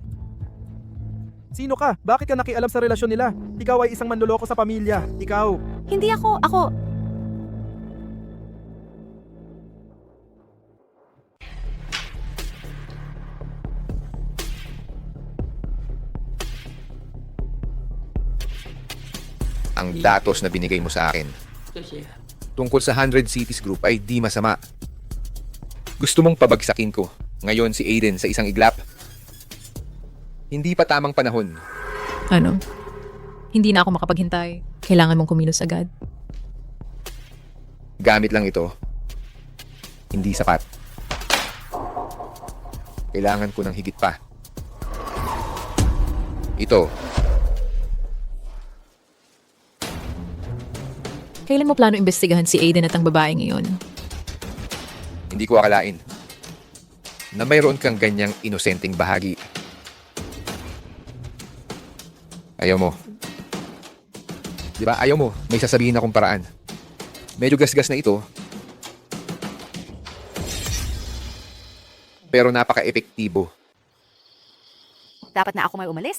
Sino ka? Bakit ka nakialam sa relasyon nila? Ikaw ay isang manloloko sa pamilya. Ikaw. hindi ako. Ang datos na binigay mo sa akin tungkol sa 100 Cities Group ay di masama. Gusto mong pabagsakin ko ngayon si Aiden sa isang iglap? Hindi pa tamang panahon. Ano? Hindi na ako makapaghintay. Kailangan mong kumilos agad. Gamit lang ito. Hindi sapat. Kailangan ko ng higit pa. Ito. Kailan mo plano imbestigahan si Aiden at ang babaeng iyon? Hindi ko akalain na mayroon kang ganyang inosenteng bahagi. Ayaw mo. Di ba? Ayaw mo. May sasabihin akong paraan. Medyo gasgas na ito. Pero napaka-epektibo. Dapat na ako may umalis.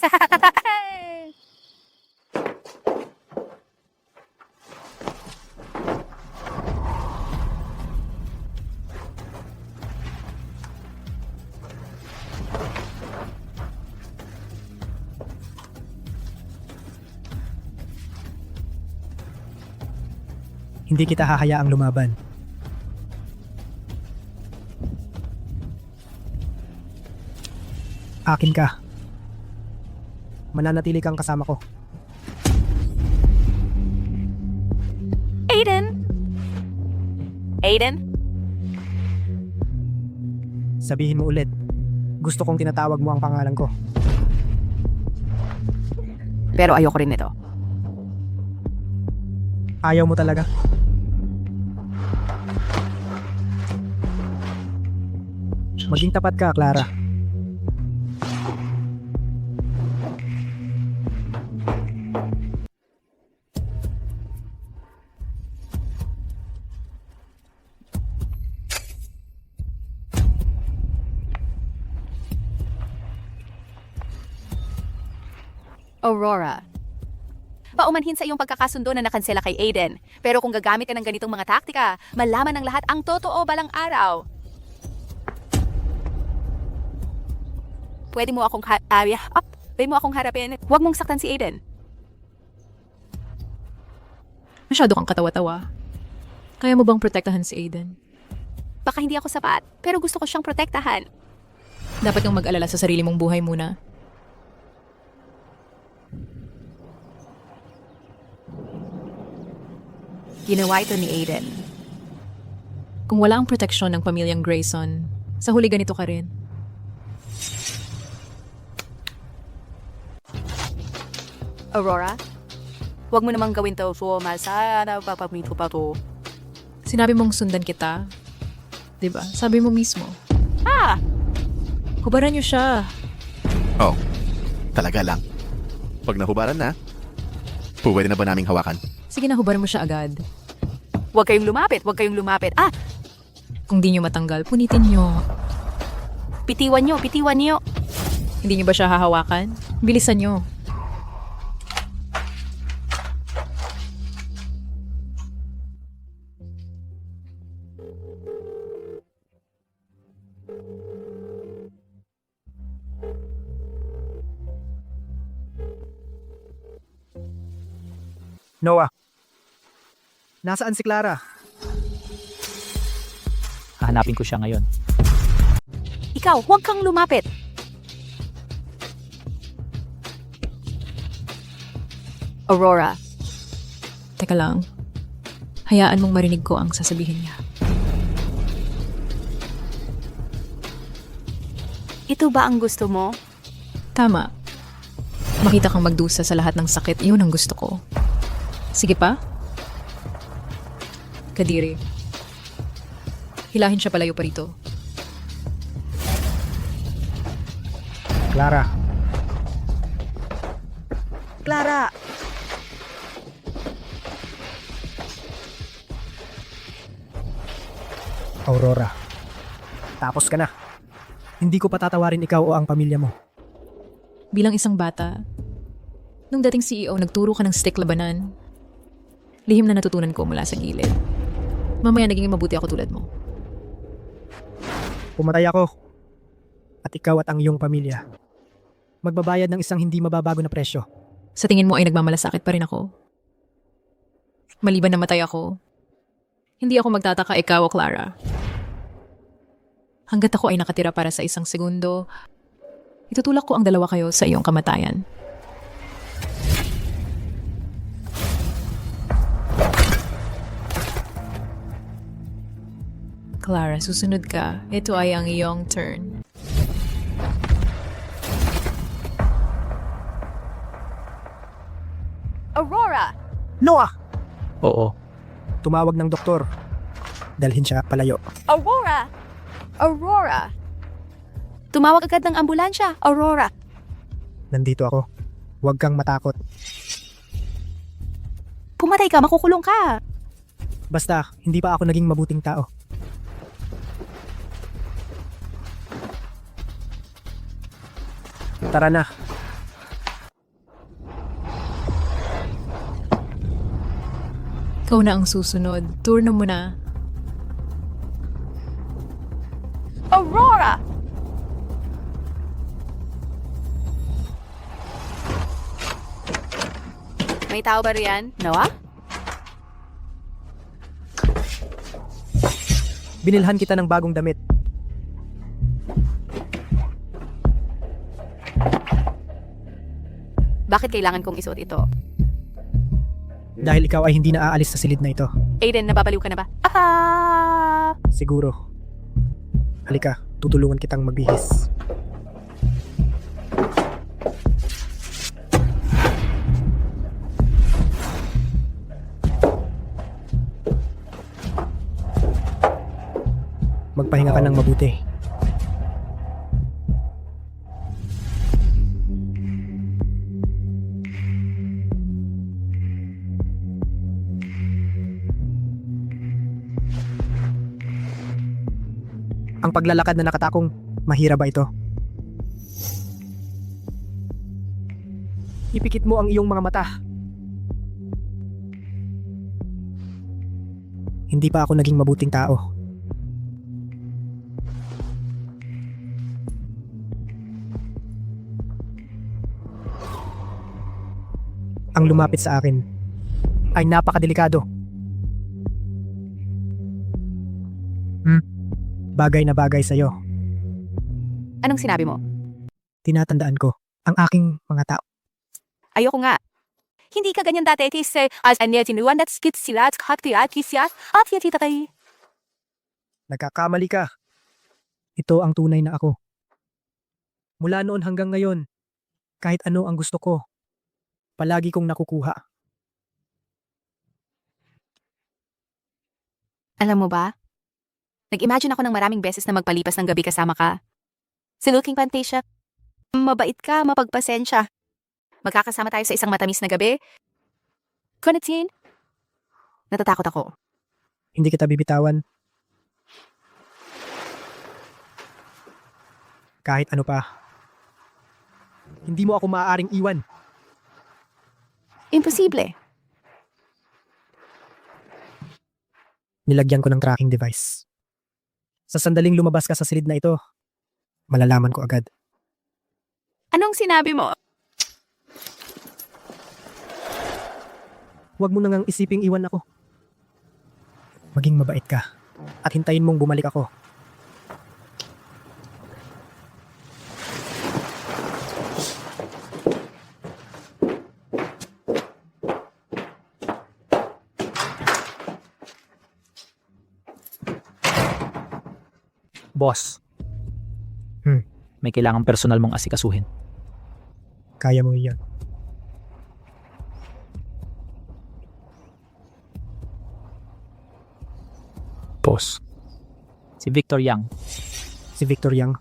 Hindi kita hahayaang lumaban. Akin ka. Mananatili kang kasama ko. Aiden? Sabihin mo ulit. Gusto kong tinatawag mo ang pangalan ko. Pero ayoko rin nito. Ayaw mo talaga? Maging tapat ka, Clara. Aurora. Paumanhin sa iyong pagkakasundo na nakansela kay Aiden. Pero kung gagamit ka ng ganitong mga taktika, malaman ng lahat ang totoo balang araw. Pwede mo akong harapin. Huwag mong saktan si Aiden. Masyado kang katawa-tawa. Kaya mo bang protektahan si Aiden? Baka hindi ako sapat, pero gusto ko siyang protektahan. Dapat kang mag-alala sa sarili mong buhay muna. Ginawa ito ni Aiden. Kung wala ang proteksyon ng pamilyang Grayson, sa huli ganito ka rin. Aurora, huwag mo namang gawin to. Sana papamito pa to. Sinabi mong sundan kita. 'Di ba? Sabi mo mismo. Ah! Hubaran niyo siya. Oh, talaga lang. Pag nahubaran na, pwede na ba naming hawakan? Sige na, hubaran mo siya agad. Huwag kayong lumapit. Ah! Kung di niyo matanggal, punitin niyo. Pitiwan niyo. Hindi niyo ba siya hahawakan? Bilisan niyo. Noah. Nasaan si Clara? Hahanapin ko siya ngayon. Ikaw, huwag kang lumapit. Aurora, Teka lang. Hayaan mong marinig ko ang sasabihin niya. ito ba ang gusto mo? Tama. Makita kang magdusa sa lahat ng sakit, yun ang gusto ko. Sige pa. Kadiri. Hilahin siya palayo pa rito. Clara. Clara! Aurora. Tapos ka na. Hindi ko patatawarin ikaw o ang pamilya mo. Bilang isang bata, nung dating CEO, nagturo ka ng stick labanan. Lihim na natutunan ko mula sa gilid. Mamaya naging mabuti ako tulad mo. Pumatay ako. At ikaw at ang iyong pamilya. Magbabayad ng isang hindi mababago na presyo. Sa tingin mo ay nagmamalasakit pa rin ako? Maliban na matay ako, hindi ako magtataka ikaw o Clara. Hanggat ako ay nakatira para sa isang segundo, itutulak ko ang dalawa kayo sa iyong kamatayan. Clara, susunod ka. Ito ay ang iyong turn. Aurora! Noah! Oo. Tumawag ng doktor. Dalhin siya palayo. Aurora! Aurora! Tumawag agad ng ambulansya, Aurora. Nandito ako. Huwag kang matakot. Pumatay ka, makukulong ka. Basta, hindi pa ako naging mabuting tao. Tara na. Ikaw na ang susunod. Turno mo na. Aurora! May tao ba riyan, Noah? Binilhan kita ng bagong damit. Bakit kailangan kong isuot ito? Dahil ikaw ay hindi na aalis sa silid na ito. Aiden, nababaliw ka na ba? Ah! Siguro. Halika. Tutulungan kitang magbihis. Magpahinga ka ng mabuti. Ang paglalakad na nakatakong, mahirap ba ito? Ipikit mo ang iyong mga mata. Hindi pa ako naging mabuting tao. Ang lumapit sa akin ay napakadelikado. Bagay na bagay sa'yo. Anong sinabi mo? Tinatandaan ko ang aking mga tao. Ayoko nga. Hindi ka ganyan dati, kasi as anya tinuwan at skit sila at kakti at kisya at yatita kay. Nagkakamali ka. Ito ang tunay na ako. Mula noon hanggang ngayon, kahit ano ang gusto ko, palagi kong nakukuha. Alam mo ba? Nag-imagine ako ng maraming beses na magpalipas ng gabi kasama ka. Si Looking Fantasia, mabait ka, mapagpasensya. Magkakasama tayo sa isang matamis na gabi. Kunatin? Natatakot ako. Hindi kita bibitawan. Kahit ano pa. Hindi mo ako maaaring iwan. Imposible. Nilagyan ko ng tracking device. Sa sandaling lumabas ka sa silid na ito, malalaman ko agad. Anong sinabi mo? Huwag mo nang isiping iwan ako. Maging mabait ka at hintayin mong bumalik ako. Boss. Hmm. May kailangang personal mong asikasuhin. Kaya mo iyon. Boss. Si Victor Yang. Si Victor Yang.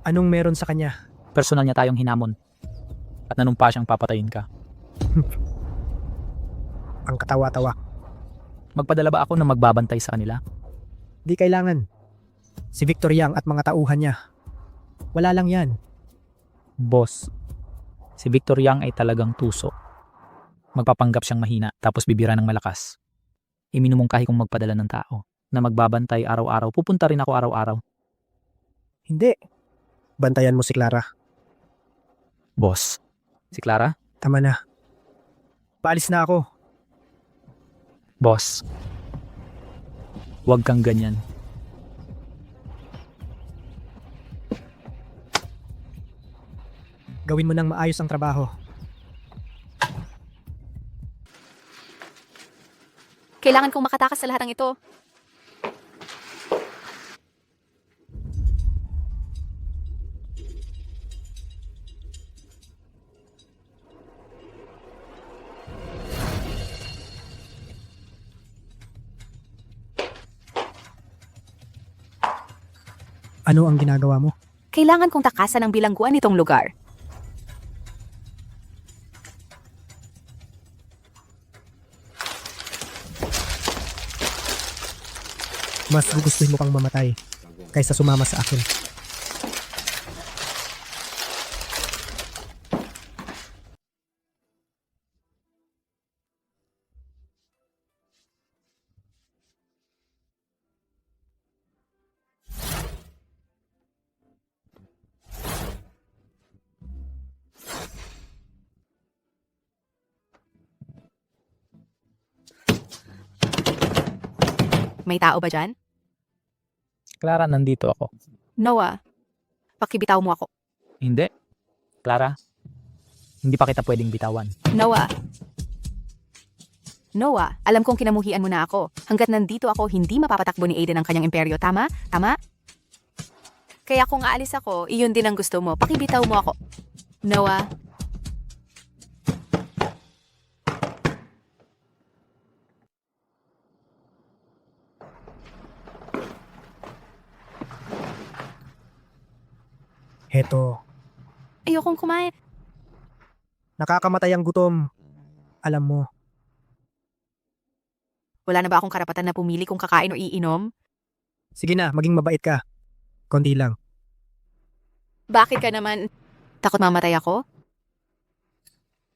Anong meron sa kanya? Personal niya tayong hinamon. At nanumpa siyang papatayin ka. Ang katawa-tawa. Magpadala ba ako na magbabantay sa kanila? Di kailangan. Si Victor Yang at mga tauhan niya. Wala lang yan. Boss. Si Victor Yang ay talagang tuso. Magpapanggap siyang mahina tapos bibira ng malakas. Iminumungkahi kong magpadala ng tao na magbabantay araw-araw. Pupunta rin ako araw-araw. Hindi. Bantayan mo si Clara. Boss. Si Clara? Tama na. Paalis na ako. Boss. Huwag kang ganyan. Gawin mo nang maayos ang trabaho. Kailangan kong makatakas sa lahat ng ito. Ano ang ginagawa mo? Kailangan kong takasan ang bilangguan nitong lugar. Mas gugustuhin mo pang mamatay kaysa sumama sa akin. May tao ba dyan? Clara, nandito ako. Noah, pakibitaw mo ako. Hindi. Clara, hindi pa kita pwedeng bitawan. Noah. Noah, alam kong kinamuhian mo na ako. Hanggat nandito ako, hindi mapapatakbo ni Aiden ang kanyang imperyo. Tama? Tama? Kaya kung aalis ako, iyon din ang gusto mo. Pakibitaw mo ako. Noah, Heto, ayokong kumain. nakakamatay ang gutom. Alam mo, Wala na ba akong karapatan na pumili kung kakain o iinom? sige na, maging mabait ka. Konti lang. Bakit ka naman? Takot mamatay ako?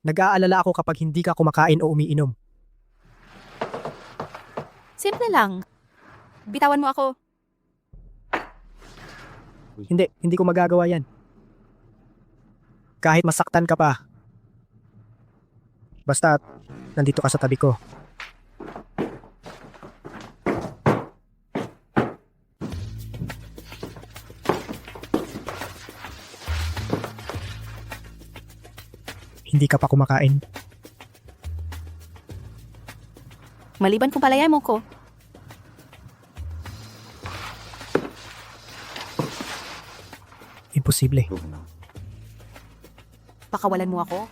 Nag-aalala ako kapag hindi ka kumakain o umiinom. Simple lang. Bitawan mo ako. Hindi ko magagawa yan. Kahit masaktan ka pa. Basta, nandito ka sa tabi ko. Hindi ka pa kumakain. Maliban kung palaya mo ko. Imposible. Pakawalan mo ako.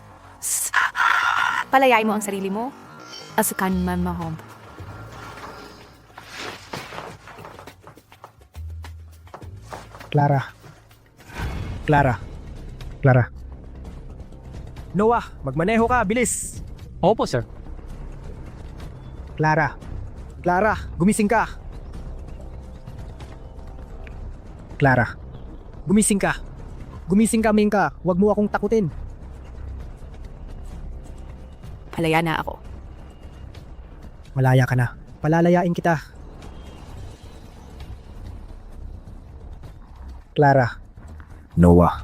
Palayain mo ang sarili mo. Asukan man mahom. Clara. Clara. Clara. Noah, magmaneho ka, bilis! Opo, sir. Clara. Clara, gumising ka. Clara. Gumising ka. Gumising ka, Mingka. Huwag mo akong takutin. Palaya na ako. Malaya ka na. Palalayain kita. Clara. Noah.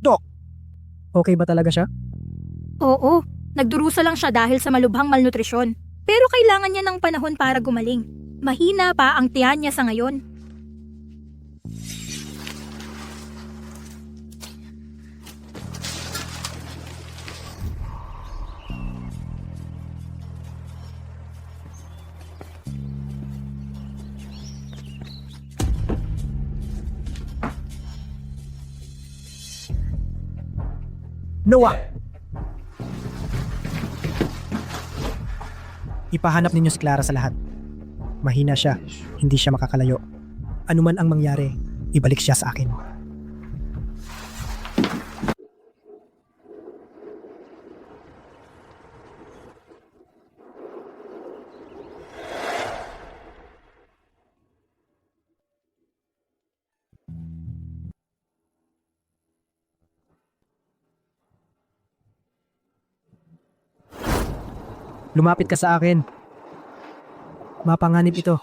Dok! Okay ba talaga siya? Oo, nagdurusa lang siya dahil sa malubhang malnutrisyon. Pero kailangan niya ng panahon para gumaling. Mahina pa ang tiyan niya sa ngayon. Noah! Ipahanap ninyo si Clara sa lahat. Mahina siya, hindi siya makakalayo. Ano man ang mangyari, ibalik siya sa akin. Lumapit ka sa akin. Mapanganib ito.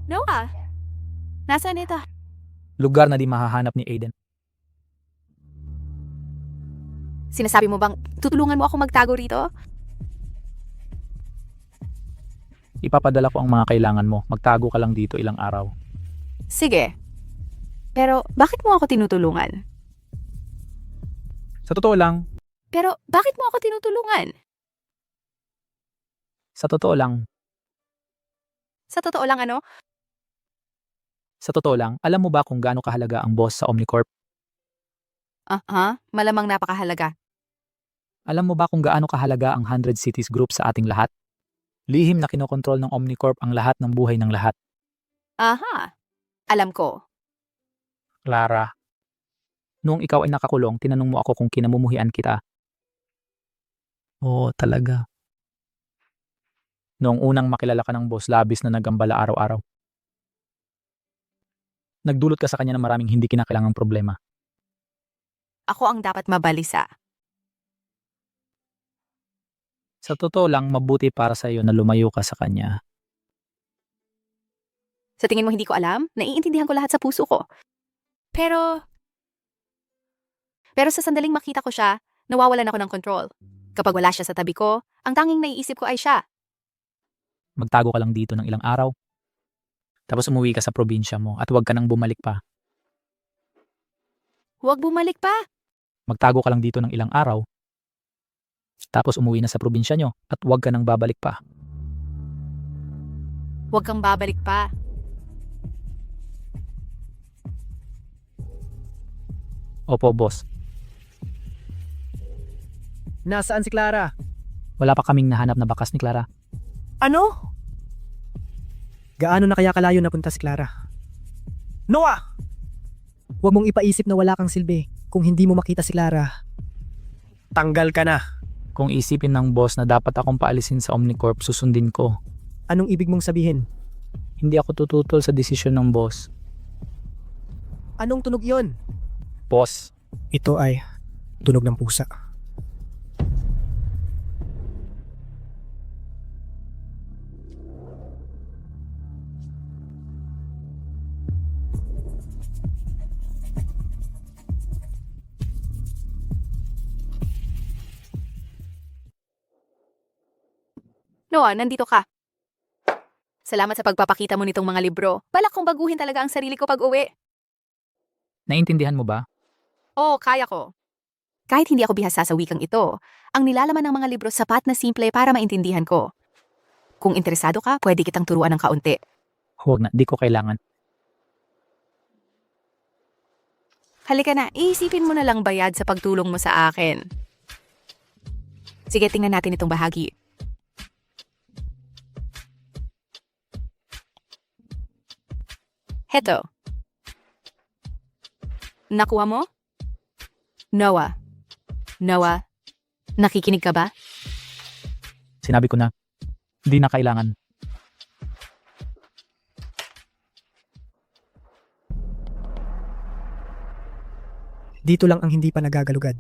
Noah! Nasaan ito? Lugar na di mahahanap ni Aiden. Sinasabi mo bang tutulungan mo ako magtago rito? Ipapadala ko ang mga kailangan mo. Magtago ka lang dito ilang araw. Sige. Pero bakit mo ako tinutulungan? Sa totoo lang, Pero bakit mo ako tinutulungan? sa totoo lang, Sa totoo lang ano? sa totoo lang, alam mo ba kung gaano kahalaga ang boss sa Omnicorp? Malamang napakahalaga. Alam mo ba kung gaano kahalaga ang 100 Cities Group sa ating lahat? Lihim na kinokontrol ng Omnicorp ang lahat ng buhay ng lahat. Aha. Alam ko. Clara. Noong ikaw ay nakakulong, tinanong mo ako kung kinamumuhian kita. Oo, talaga. Noong unang makilala ka ng boss, labis na nagambala araw-araw. Nagdulot ka sa kanya ng maraming hindi kinakailangang problema. Ako ang dapat mabalisa. Sa totoo lang, mabuti para sa iyo na lumayo ka sa kanya. Sa tingin mo hindi ko alam? Naiintindihan ko lahat sa puso ko. Pero sa sandaling makita ko siya, nawawalan ako ng control. Kapag wala siya sa tabi ko, ang tanging naiisip ko ay siya. Magtago ka lang dito ng ilang araw. Tapos umuwi ka sa probinsya mo at huwag ka nang bumalik pa. Huwag bumalik pa. Magtago ka lang dito ng ilang araw. Tapos umuwi na sa probinsya nyo at huwag ka nang babalik pa. Huwag kang babalik pa. Opo, boss. Nasaan si Clara? Wala pa kaming nahanap na bakas ni Clara. Ano? Gaano na kaya kalayo napunta si Clara? Noah! Huwag mong ipaisip na wala kang silbi kung hindi mo makita si Clara. Tanggal ka na. Kung isipin ng boss na dapat akong paalisin sa Omnicorp, susundin ko. Anong ibig mong sabihin? Hindi ako tututol sa desisyon ng boss. Anong tunog yon? Boss, Ito ay tunog ng pusa. Noah, nandito ka. Salamat sa pagpapakita mo nitong mga libro. Balak kong baguhin talaga ang sarili ko pag uwi. naintindihan mo ba? Oo, kaya ko. Kahit hindi ako bihasa sa wikang ito, ang nilalaman ng mga libro sapat na simple para maintindihan ko. Kung interesado ka, pwede kitang turuan ng kaunti. Huwag na, di ko kailangan. Halika na, iisipin mo na lang bayad sa pagtulong mo sa akin. Sige, tingnan natin itong bahagi. Heto. Nakuha mo? Noah. Noah, nakikinig ka ba? Sinabi ko na, di na kailangan. Dito lang ang hindi pa nagagalugad.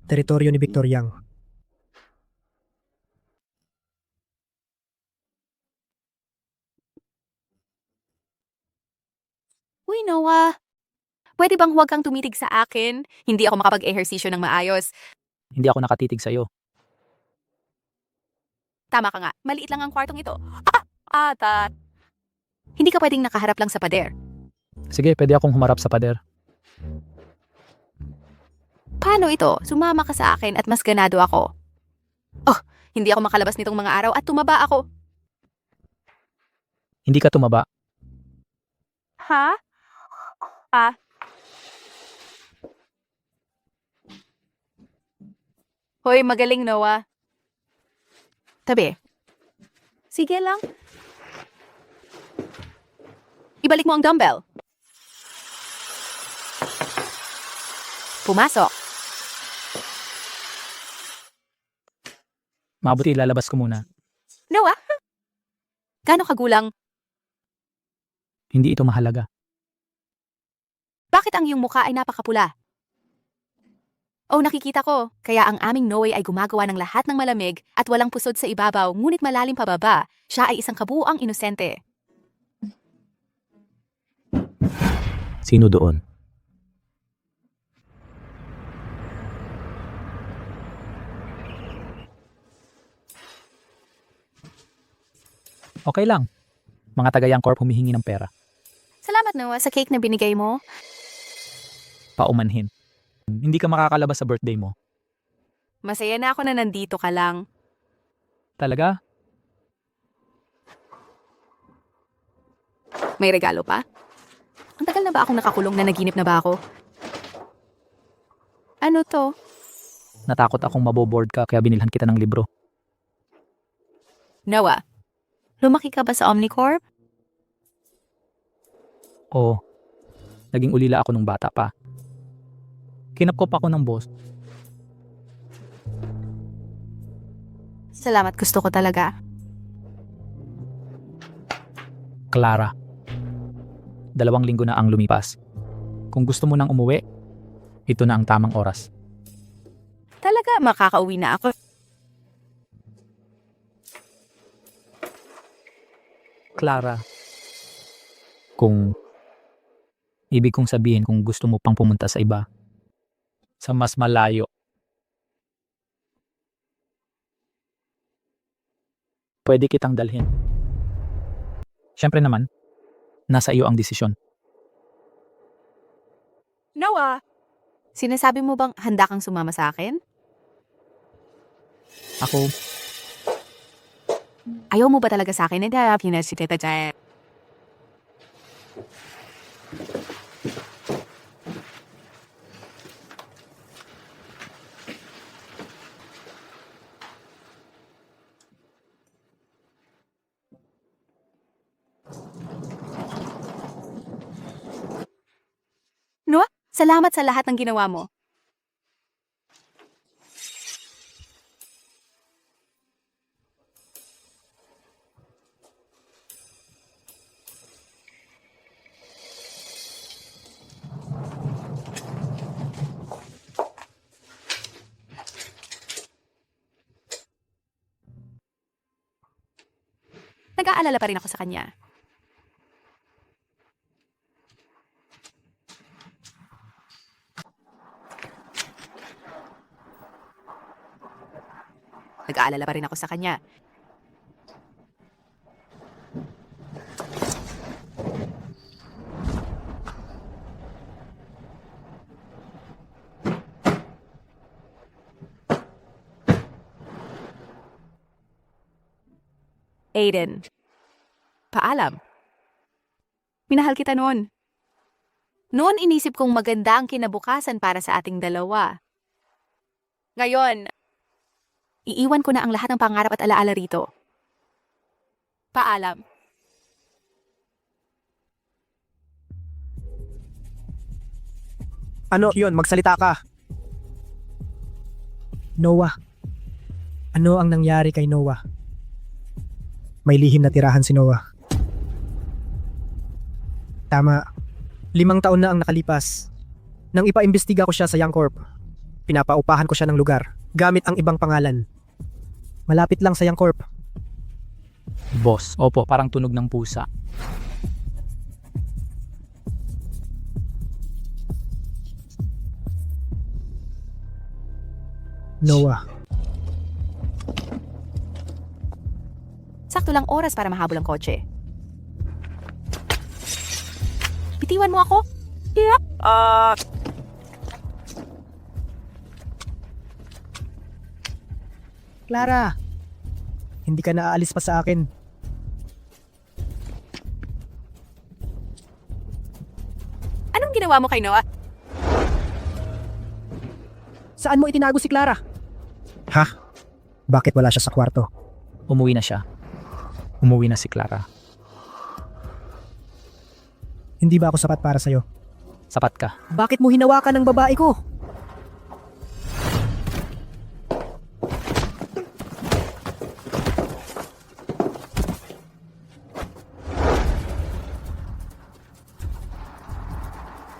Teritoryo ni Victor Yang. Uy, Noah. Pwede bang huwag kang tumitig sa akin? Hindi ako makapag-ehersisyo ng maayos. Hindi ako nakatitig sa'yo. Tama ka nga, maliit lang ang kwartong ito. Ata. Hindi ka pwedeng nakaharap lang sa pader. Sige, pwede akong humarap sa pader. Paano ito? Sumama ka sa akin at mas ganado ako. Oh, hindi ako makalabas nitong mga araw at tumaba ako. Hindi ka tumaba. Ha? Hoy, magaling, Noah. Tabi. Sige lang. Ibalik mo ang dumbbell. Pumasok. Mabuti lalabas ko muna. Noah? Gaano kagulang? Hindi ito mahalaga. Bakit ang iyong mukha ay napakapula? Oh, nakikita ko. Kaya ang aming Noe ay gumagawa ng lahat ng malamig at walang pusod sa ibabaw ngunit malalim pababa. Siya ay isang kabuuang inosente. Sino doon? Okay lang. Mga tagayang corp humihingi ng pera. Salamat, Noah, sa cake na binigay mo. Paumanhin. Hindi ka makakalabas sa birthday mo. Masaya na ako na nandito ka lang. Talaga? May regalo pa? Ang tagal na ba akong nakakulong na naginip na ba ako? Ano to? Natakot akong maboboard ka kaya binilhan kita ng libro. Noah, lumaki ka ba sa Omnicorp? Oo. Naging ulila ako nung bata pa. Kinapkop ako ng boss. Salamat, gusto ko talaga. Clara. 2 linggo na ang lumipas. Kung gusto mo nang umuwi, ito na ang tamang oras. Talaga, makakauwi na ako. Clara. Kung ibig kong sabihin kung gusto mo pang pumunta sa iba, sa mas malayo, Pwede kitang dalhin. Siyempre naman, nasa iyo ang desisyon. Noah! Sinasabi mo bang handa kang sumama sa akin? Ako, Ayaw mo ba talaga sa akin? Hindi, pinas si Teta Jaya. Noah, salamat sa lahat ng ginawa mo. Nag-aalala pa rin ako sa kanya. Nag-aalala pa rin ako sa kanya. Aiden, paalam. Minahal kita noon. Noon inisip kong maganda ang kinabukasan para sa ating dalawa. Ngayon, iiwan ko na ang lahat ng pangarap at alaala rito. Paalam. Ano yun? Magsalita ka. Noah. Ano ang nangyari kay Noah? May lihim na tirahan si Noah. Tama. 5 taon na ang nakalipas. Nang ipaimbestiga ko siya sa Young Corp, pinapaupahan ko siya ng lugar gamit ang ibang pangalan. Malapit lang sa Young Corp. boss. Opo, parang tunog ng pusa. Noah. Sakto lang oras para mahabol ang kotse. Bitiwan mo ako? Yeah. Clara, hindi ka naaalis pa sa akin. Anong ginawa mo kay Noah? Saan mo itinago si Clara? Ha? Bakit wala siya sa kwarto? Umuwi na siya. Umuwi na si Clara. Hindi ba ako sapat para sa'yo? Sapat ka. Bakit mo hinawakan ng babae ko?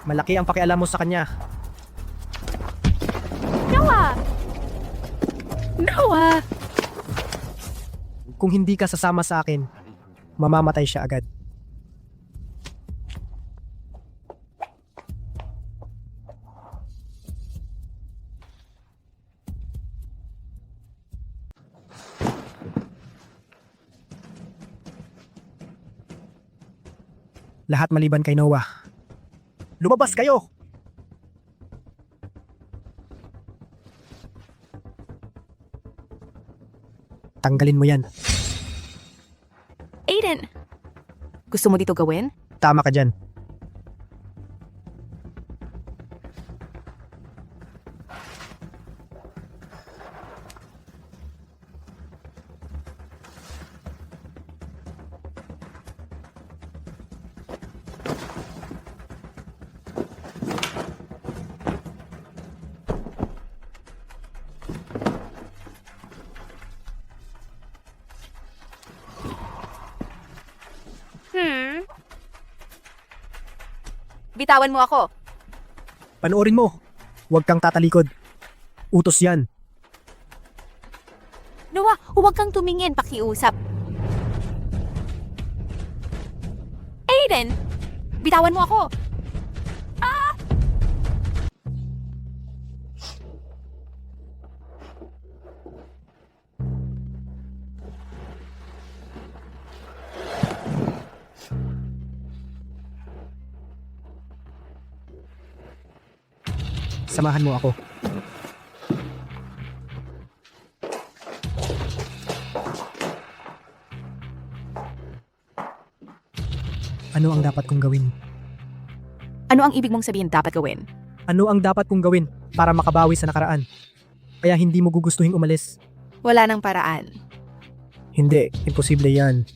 Malaki ang pakialam mo sa kanya. Noah! Kung hindi ka sasama sa akin, mamamatay siya agad. Lahat maliban kay Noah. Lumabas kayo! Tanggalin mo yan. Aiden! Gusto mo dito gawin? Tama ka dyan. Bitawan mo ako. Panoorin mo. Huwag kang tatalikod. Utos yan. Noah, huwag kang tumingin, pakiusap. Aiden! Bitawan mo ako. Samahan mo ako. Ano ang dapat kong gawin? Ano ang ibig mong sabihin dapat gawin? Ano ang dapat kong gawin para makabawi sa nakaraan? Kaya hindi mo gugustuhin umalis. Wala nang paraan. Hindi, imposible yan.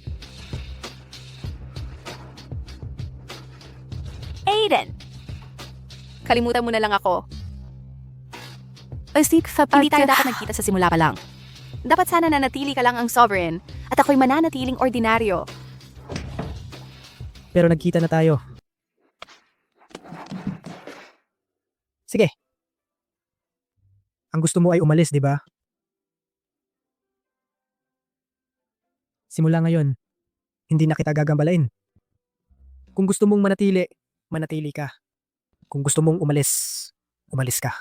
Aiden! Kalimutan mo na lang ako. Hindi tayo dapat nagkita sa simula pa lang. Dapat sana nanatili ka lang ang sovereign at ako'y mananatiling ordinaryo. Pero nagkita na tayo. Sige. Ang gusto mo ay umalis, di ba? Simula ngayon, hindi na kita gagambalain. Kung gusto mong manatili, manatili ka. Kung gusto mong umalis, umalis ka.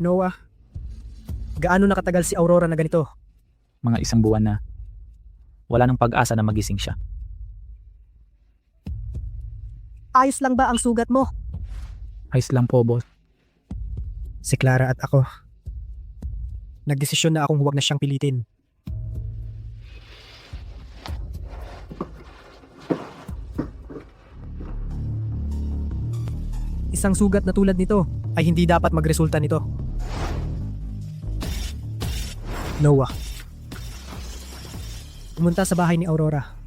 Noah, gaano nakatagal si Aurora na ganito? Mga 1 buwan na. Wala nang pag-asa na magising siya. Ayos lang ba ang sugat mo? Ayos lang po, boss. Si Clara at ako. Nagdesisyon na akong huwag na siyang pilitin. Isang sugat na tulad nito ay hindi dapat magresulta nito. Noah. Pumunta sa bahay ni Aurora.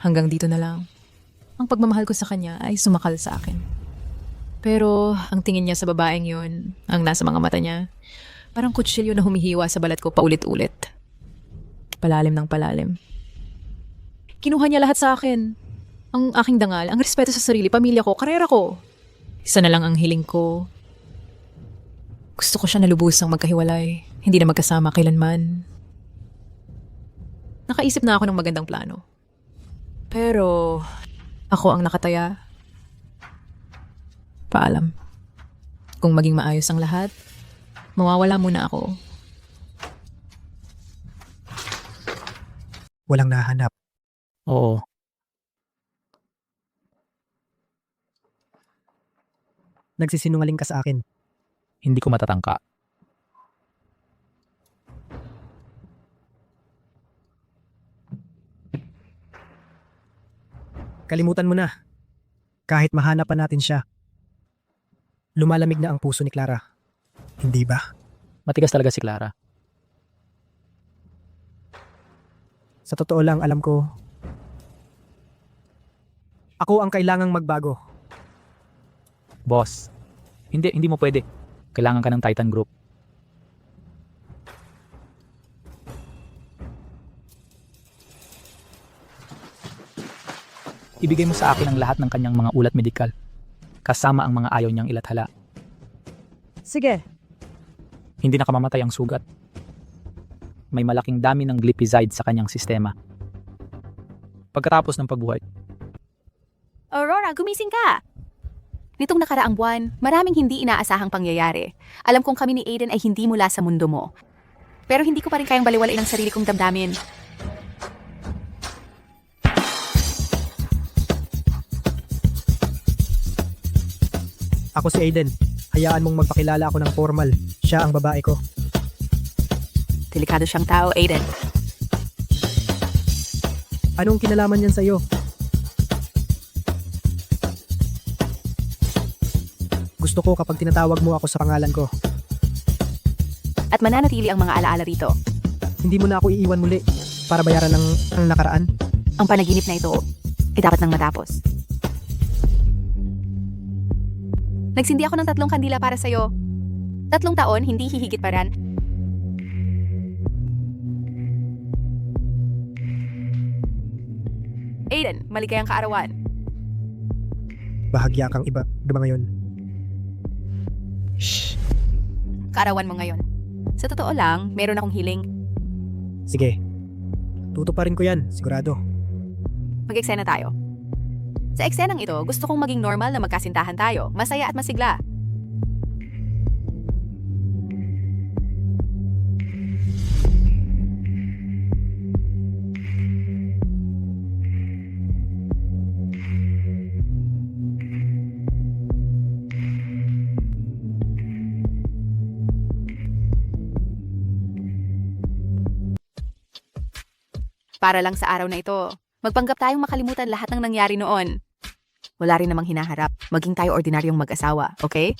Hanggang dito na lang. Ang pagmamahal ko sa kanya ay sumakal sa akin. Pero ang tingin niya sa babaeng yun, ang nasa mga mata niya, parang kutsilyo na humihiwa sa balat ko paulit-ulit. Palalim ng palalim. Kinuha niya lahat sa akin. Ang aking dangal, ang respeto sa sarili, pamilya ko, karera ko. Isa na lang ang hiling ko. Gusto ko siya na lubusang magkahiwalay. Hindi na magkasama kailanman. Nakaisip na ako ng magandang plano. Pero ako ang nakataya. Paalam. Kung maging maayos ang lahat, mawawala muna ako. Walang nahanap. Oo. Nagsisinungaling ka sa akin. Hindi ko matatangka. Kalimutan mo na. Kahit mahanap pa natin siya. Lumalamig na ang puso ni Clara. Hindi ba? Matigas talaga si Clara. Sa totoo lang, alam ko, ako ang kailangang magbago. Boss, hindi mo pwede. Kailangan ka ng Titan Group. Ibigay mo sa akin ang lahat ng kanyang mga ulat medikal, kasama ang mga ayaw niyang ilathala. Sige, Hindi nakamamatay ang sugat. May malaking dami ng glipizide sa kanyang sistema. Pagkatapos ng pagbuhay, Aurora, gumising ka! Nitong nakaraang buwan, maraming hindi inaasahang pangyayari. Alam kong kami ni Aiden ay hindi mula sa mundo mo. Pero hindi ko pa rin kayang baliwalain ang sarili kong damdamin. Ako si Aiden. Hayaan mong magpakilala ako ng formal. Siya ang babae ko. Delikado siyang tao, Aiden. Anong kinalaman niyan sa'yo? Gusto ko kapag tinatawag mo ako sa pangalan ko. At mananatili ang mga alaala rito. Hindi mo na ako iiwan muli para bayaran ng nakaraan. Ang panaginip na ito ay dapat nang matapos. Nagsindi ako ng 3 kandila para sa'yo. 3 taon, hindi hihigit pa ran. Aiden, maligayang kaarawan. Bahagya kang iba ngayon. Shh. Kaarawan mo ngayon. Sa totoo lang, meron akong hiling. Sige. Tutuparin ko yan, sigurado. Mag-eksena tayo. Sa eksenang ito, gusto kong maging normal na magkasintahan tayo. Masaya at masigla. Para lang sa araw na ito, magpanggap tayong makalimutan lahat ng nangyari noon. Wala rin namang hinaharap. Maging tayo ordinaryong mag-asawa, okay?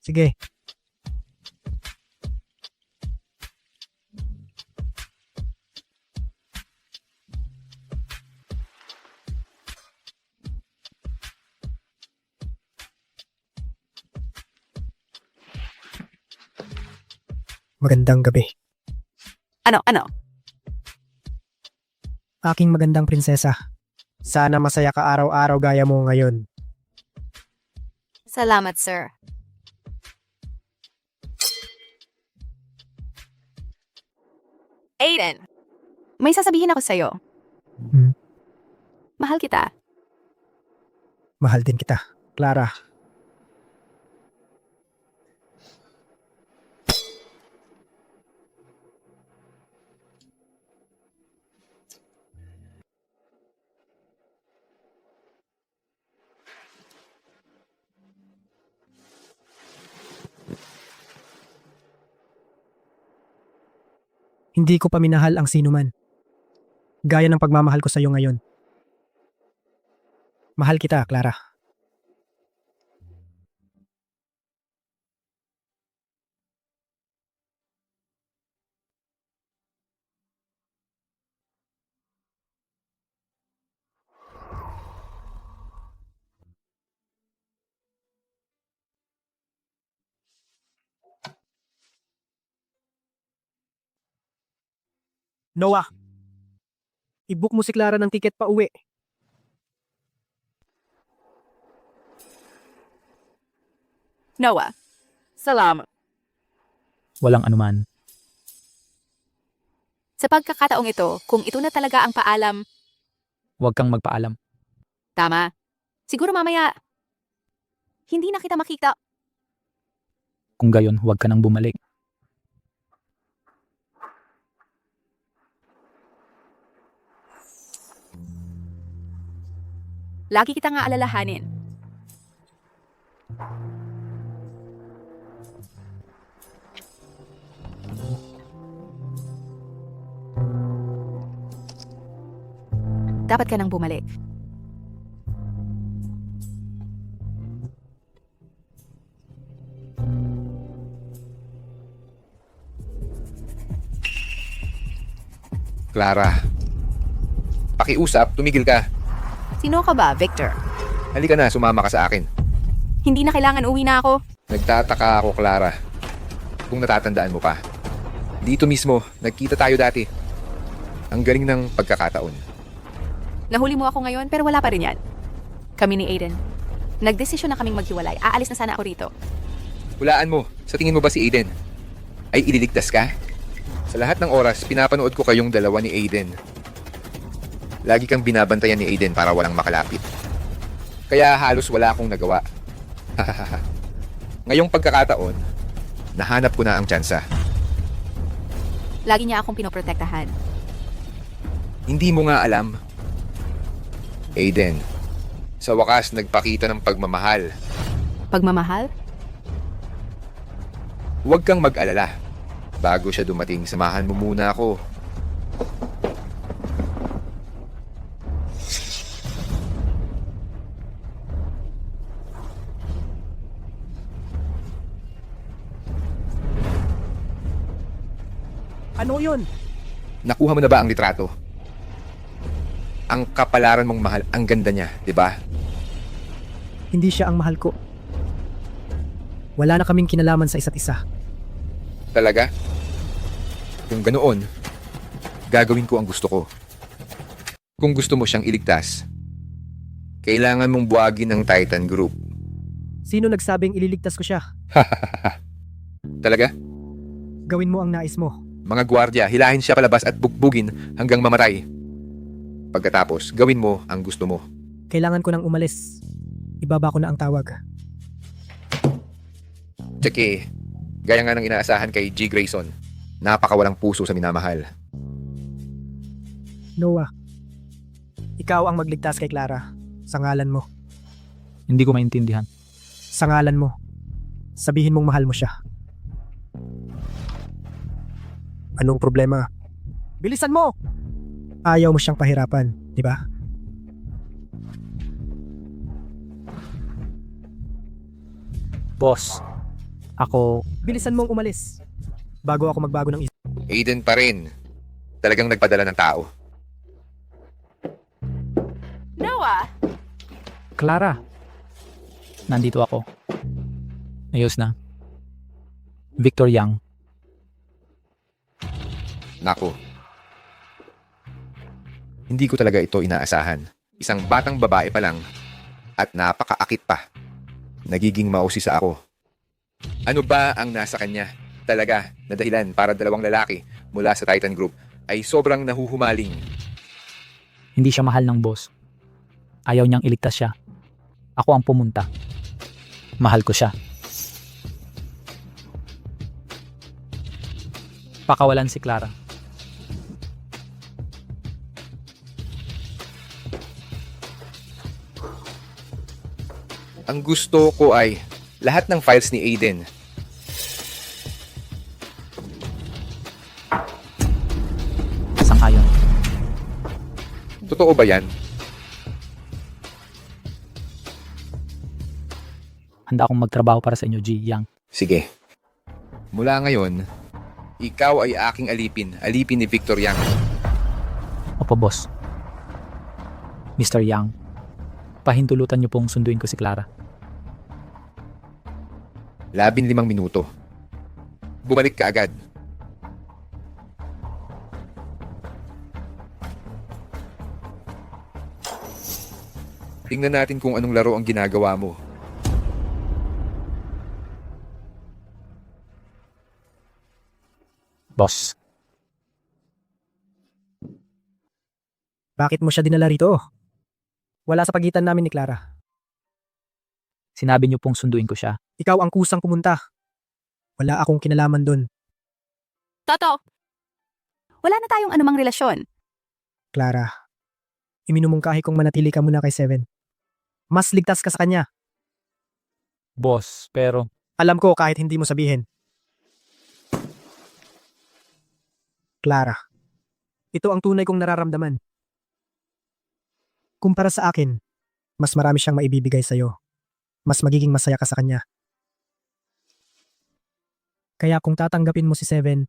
Sige. Magandang gabi. Ano? Aking magandang prinsesa. Sana masaya ka araw-araw gaya mo ngayon. Salamat, sir. Aiden, may sasabihin ako sa'yo. Hmm. Mahal kita. Mahal din kita, Clara. Hindi ko paminahal ang sinuman. Gaya ng pagmamahal ko sa iyo ngayon. Mahal kita, Clara. Noah, i-book mo si Clara ng tiket pa uwi. Noah, salamat. Walang anuman. Sa pagkakataong ito, kung ito na talaga ang paalam, Huwag kang magpaalam. tama. Siguro mamaya, hindi na kita makita. Kung gayon, huwag ka nang bumalik. Lagi kita nga alalahanin. Dapat ka nang bumalik. Clara, pakiusap, tumigil ka. Sino ka ba, Victor? Halika na, sumama ka sa akin. Hindi na kailangan uwi na ako. Nagtataka ako, Clara. Kung natatandaan mo pa. Dito mismo, nagkita tayo dati. Ang galing ng pagkakataon. Nahuli mo ako ngayon pero wala pa rin yan. Kami ni Aiden. Nagdesisyon na kaming maghiwalay. Aalis na sana ako rito. Hulaan mo, sa tingin mo ba si Aiden ay ililigtas ka? Sa lahat ng oras, pinapanood ko kayong dalawa ni Aiden. Lagi kang binabantayan ni Aiden para walang makalapit. Kaya halos wala akong nagawa. Ngayong pagkakataon, nahanap ko na ang tsansa. Lagi niya akong pinoprotektahan. Hindi mo nga alam. Aiden, sa wakas nagpakita ng pagmamahal. Pagmamahal? Huwag kang mag-alala. Bago siya dumating, samahan mo muna ako. Ano yun? Nakuha mo na ba ang litrato? Ang kapalaran mong mahal, ang ganda niya, di ba? Hindi siya ang mahal ko. Wala na kaming kinalaman sa isa't isa. Talaga? Kung ganoon, gagawin ko ang gusto ko. Kung gusto mo siyang iligtas, kailangan mong buwagin ang Titan Group. Sino nagsabing ililigtas ko siya? Talaga? Gawin mo ang nais mo. Mga gwardya, hilahin siya palabas at bugbugin hanggang mamatay. Pagkatapos, gawin mo ang gusto mo. Kailangan ko nang umalis. Ibaba ko na ang tawag. Tsaka, gaya nga ng inaasahan kay G. Grayson, napakawalang puso sa minamahal. Noah, ikaw ang magligtas kay Clara. Sa ngalan mo. Hindi ko maintindihan. Sa ngalan mo. Sabihin mong mahal mo siya. Anong problema? Bilisan mo! Ayaw mo siyang pahirapan, di ba? Boss, ako, Bilisan mong umalis. Bago ako magbago ng isip. Aiden pa rin. Talagang nagpadala ng tao. Noah! Clara. Nandito ako. Ayos na. Victor Yang. Nako. Hindi ko talaga ito inaasahan. Isang batang babae pa lang at napakaakit pa. Nagiging mausisa ako. Ano ba ang nasa kanya? Talaga na dahilan para dalawang lalaki mula sa Titan Group ay sobrang nahuhumaling. Hindi siya mahal ng boss. Ayaw niyang iligtas siya. Ako ang pumunta. Mahal ko siya. Pakawalan si Clara. Ang gusto ko ay lahat ng files ni Aiden. Sang-ayon. Totoo ba yan? Handa akong magtrabaho para sa inyo, G. Yang. Sige. Mula ngayon, ikaw ay aking alipin. Alipin ni Victor Yang. Opo, boss. Mr. Yang, pahintulutan niyo pong sunduin ko si Clara. 15 minuto. Bumalik ka agad. Tingnan natin kung anong laro ang ginagawa mo. Boss, Bakit mo siya dinala rito? Wala sa pagitan namin ni Clara. sinabi niyo pong sunduin ko siya. Ikaw ang kusang pumunta. Wala akong kinalaman dun. Toto! Wala na tayong anumang relasyon. Clara, iminumungkahi kong manatili ka muna kay Seven. Mas ligtas ka sa kanya. Boss, pero Alam ko kahit hindi mo sabihin. Clara, ito ang tunay kong nararamdaman. Kumpara sa akin, mas marami siyang maibibigay sa'yo. Mas magiging masaya ka sa kanya. Kaya kung tatanggapin mo si Seven,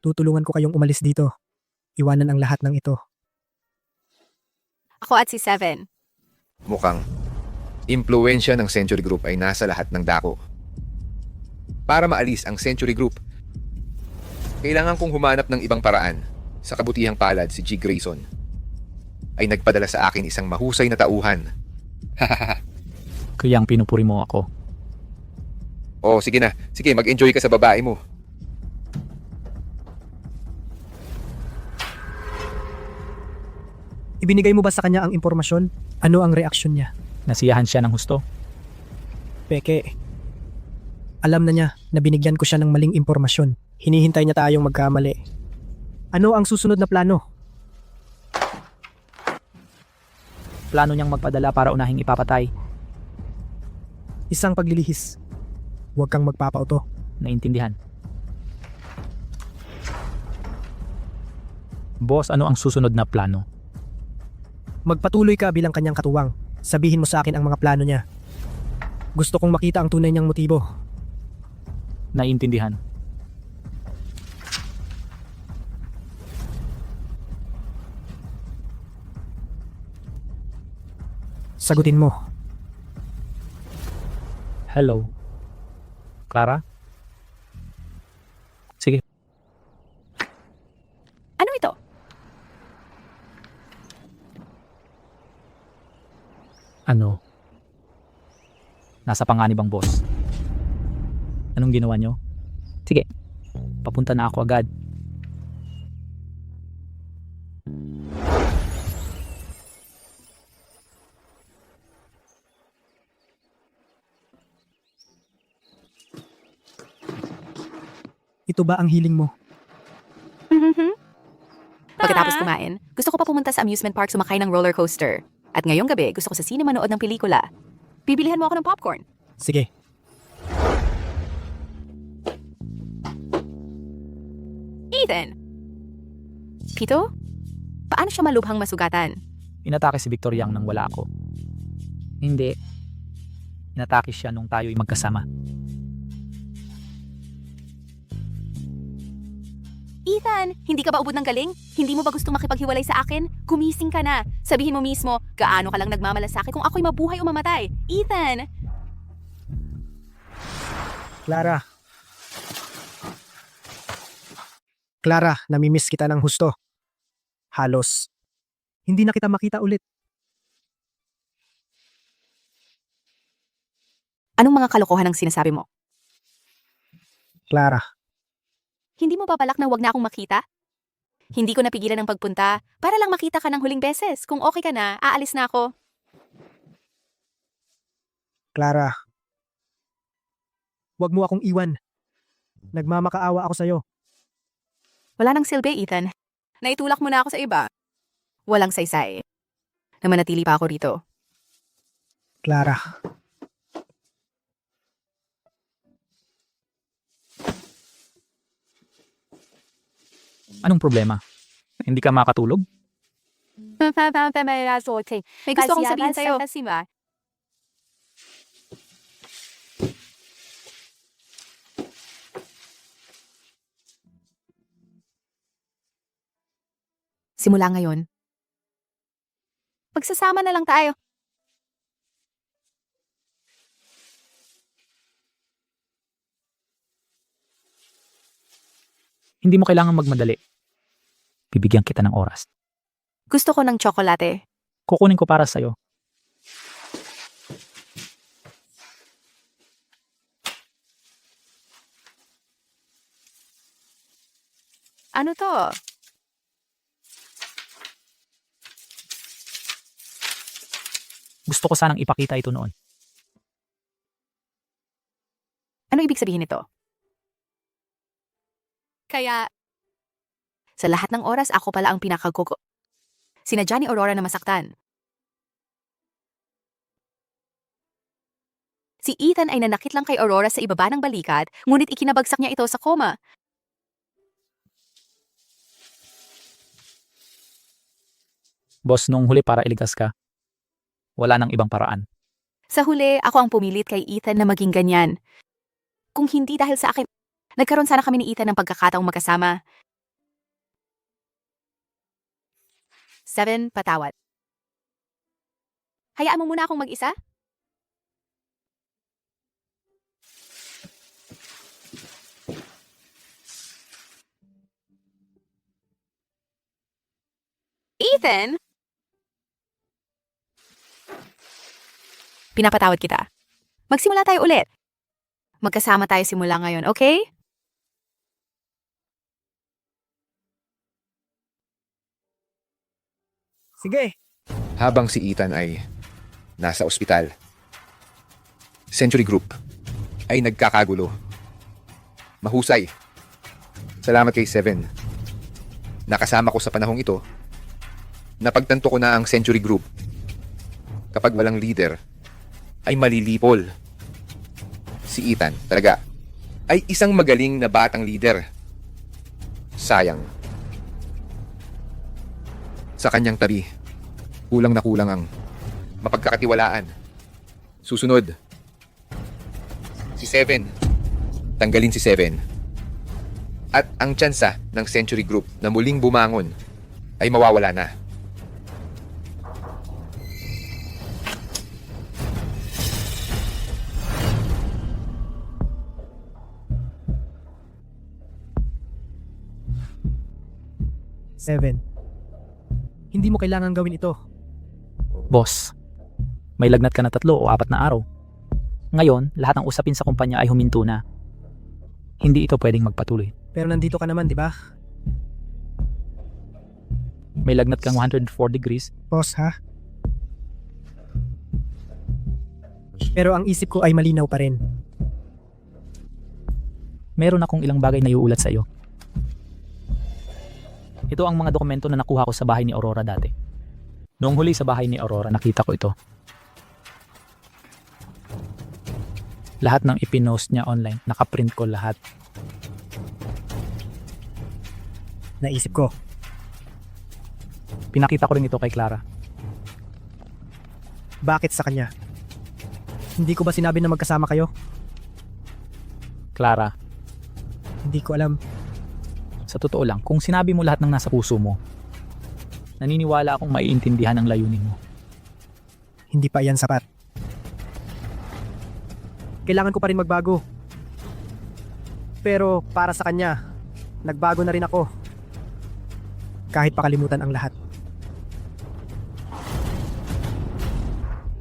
tutulungan ko kayong umalis dito. Iwanan ang lahat ng ito. Ako at si Seven. Mukhang impluwensya ng Century Group ay nasa lahat ng dako. Para maalis ang Century Group, kailangan kong humanap ng ibang paraan. Sa kabutihang palad si G. Grayson ay nagpadala sa akin isang mahusay na tauhan. kaya ang pinupuri mo ako. Oh, sige na. Sige, mag-enjoy ka sa babae mo. Ibinigay mo ba sa kanya ang impormasyon? Ano ang reaksyon niya? Nasiyahan siya ng husto. Peke. Alam na niya na binigyan ko siya ng maling impormasyon. Hinihintay niya tayong magkamali. Ano ang susunod na plano? Plano niyang magpadala para unahing ipapatay. Isang paglilihis. Huwag kang magpapauto. Naintindihan. Boss, ano ang susunod na plano? Magpatuloy ka bilang kanyang katuwang. Sabihin mo sa akin ang mga plano niya. Gusto kong makita ang tunay niyang motibo. Naintindihan. Sagutin mo. Hello? Clara? Sige, Ano ito? ano? Nasa panganib ang boss. Anong ginawa nyo? Sige, papunta na ako agad. Ito ba ang hiling mo? Pagkatapos kumain, gusto ko pa pumunta sa amusement park sumakay ng roller coaster. At ngayong gabi, gusto ko sa sine manood ng pelikula. Bibilihan mo ako ng popcorn. Sige. Ethan! Pito? Paano siya malubhang masugatan? Inatake si Victor Yang nang wala ako. Hindi. Inatake siya nung tayo'y magkasama. Ethan, hindi ka ba ubod ng galing? Hindi mo ba gusto makipaghiwalay sa akin? Gumising ka na. Sabihin mo mismo, gaano ka lang nagmamalasakit kung ako'y mabuhay o mamatay. Ethan! Clara. Clara, namimiss kita ng husto. Halos. Hindi na kita makita ulit. Anong mga kalokohan ang sinasabi mo? Clara, Hindi mo ba balak na wag na akong makita? Hindi ko napigilan ng pagpunta para lang makita ka ng huling beses. Kung okay ka na, aalis na ako. Clara. Huwag mo akong iwan. Nagmamakaawa ako sa'yo. Wala nang silbi, Ethan. Naitulak mo na ako sa iba. Walang saysay. Na manatili pa ako rito. Clara. Anong problema? Hindi ka makatulog? May gusto akong sabihin sa'yo. Simula ngayon, magsasama na lang tayo. Hindi mo kailangan magmadali. Bibigyan kita ng oras. Gusto ko ng tsokolate. Kukunin ko para sa'yo. Ano to? Gusto ko sanang ipakita ito noon. Ano ibig sabihin nito? Kaya, sa lahat ng oras, ako pala ang pinakagugo. Sinadya ni Aurora na masaktan. Si Ethan ay nanakit lang kay Aurora sa ibaba ng balikat, ngunit ikinabagsak niya ito sa koma. Boss, nung huli para iligtas ka, wala nang ibang paraan. Sa huli, ako ang pumilit kay Ethan na maging ganyan. Kung hindi dahil sa akin, nagkaroon sana kami ni Ethan ng pagkakataong magkasama. 7, patawad. Hayaan mo muna akong mag-isa? Ethan? Pinapatawad kita. Magsimula tayo ulit. Magkasama tayo simula ngayon, okay? Sige. Habang si Ethan ay nasa ospital, Century Group ay nagkakagulo. Mahusay. Salamat kay Seven. Nakasama ko sa panahong ito. Napagtanto ko na ang Century Group. Kapag walang leader, ay malilipol. Si Ethan, talaga, ay isang magaling na batang leader. Sayang. Sa kanyang tabi, kulang na kulang ang mapagkakatiwalaan. Susunod, si Seven. Tanggalin si Seven. At ang tsansa ng Century Group na muling bumangon ay mawawala na. 7. Hindi mo kailangan gawin ito. Boss, may lagnat ka na 3 o 4 na araw. Ngayon, lahat ng usapin sa kumpanya ay huminto na. Hindi ito pwedeng magpatuloy. Pero nandito ka naman, di ba? May lagnat kang 104 degrees. Boss, ha? Pero ang isip ko ay malinaw pa rin. Meron akong ilang bagay na iuulat sa iyo. Ito ang mga dokumento na nakuha ko sa bahay ni Aurora dati. Noong huli sa bahay ni Aurora, nakita ko ito. Lahat ng ipinost niya online, nakaprint ko lahat. Naisip ko. Pinakita ko rin ito kay Clara. Bakit sa kanya? Hindi ko ba sinabi na magkasama kayo? Clara, Hindi ko alam. sa totoo lang, kung sinabi mo lahat ng nasa puso mo, naniniwala akong maiintindihan ang layunin mo. Hindi pa yan sapat. Kailangan ko pa rin magbago. Pero para sa kanya, nagbago na rin ako. Kahit pakalimutan ang lahat.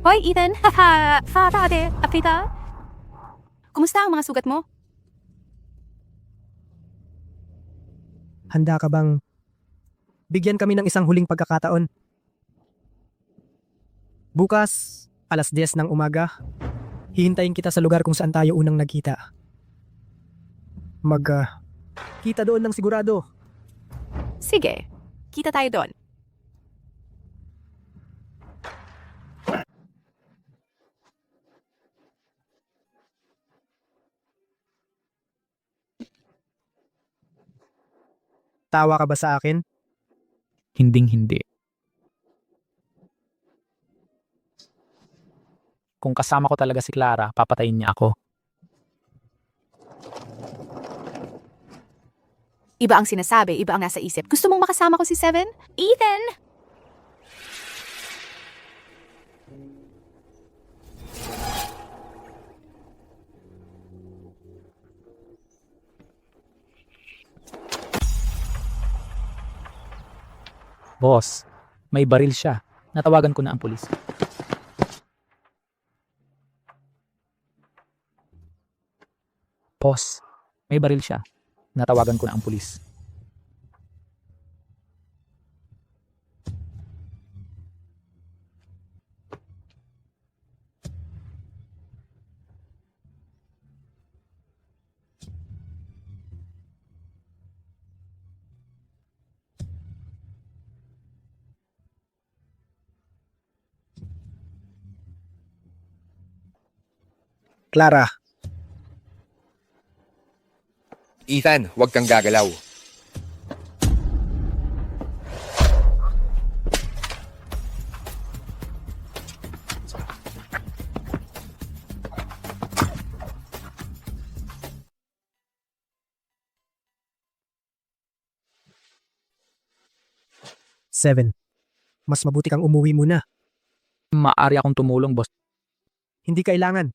Hoy, Ethan! Haha! Ate! Apita! Kumusta ang mga sugat mo? Handa ka bang bigyan kami ng isang huling pagkakataon? Bukas, alas 10 ng umaga, hihintayin kita sa lugar kung saan tayo unang nagkita. Kita doon ng sigurado. Sige, kita tayo doon. Tawa ka ba sa akin? Hinding-hindi. Kung kasama ko talaga si Clara, papatayin niya ako. Iba ang sinasabi, iba ang nasa isip. Gusto mong makasama ko si Seven? Ethan! Boss, may baril siya. Natawagan ko na ang pulis. Boss, may baril siya. Natawagan ko na ang pulis. Clara, Ethan, huwag kang gagalaw. Seven. Mas mabuti kang umuwi muna. Maaari akong tumulong, boss. Hindi kailangan.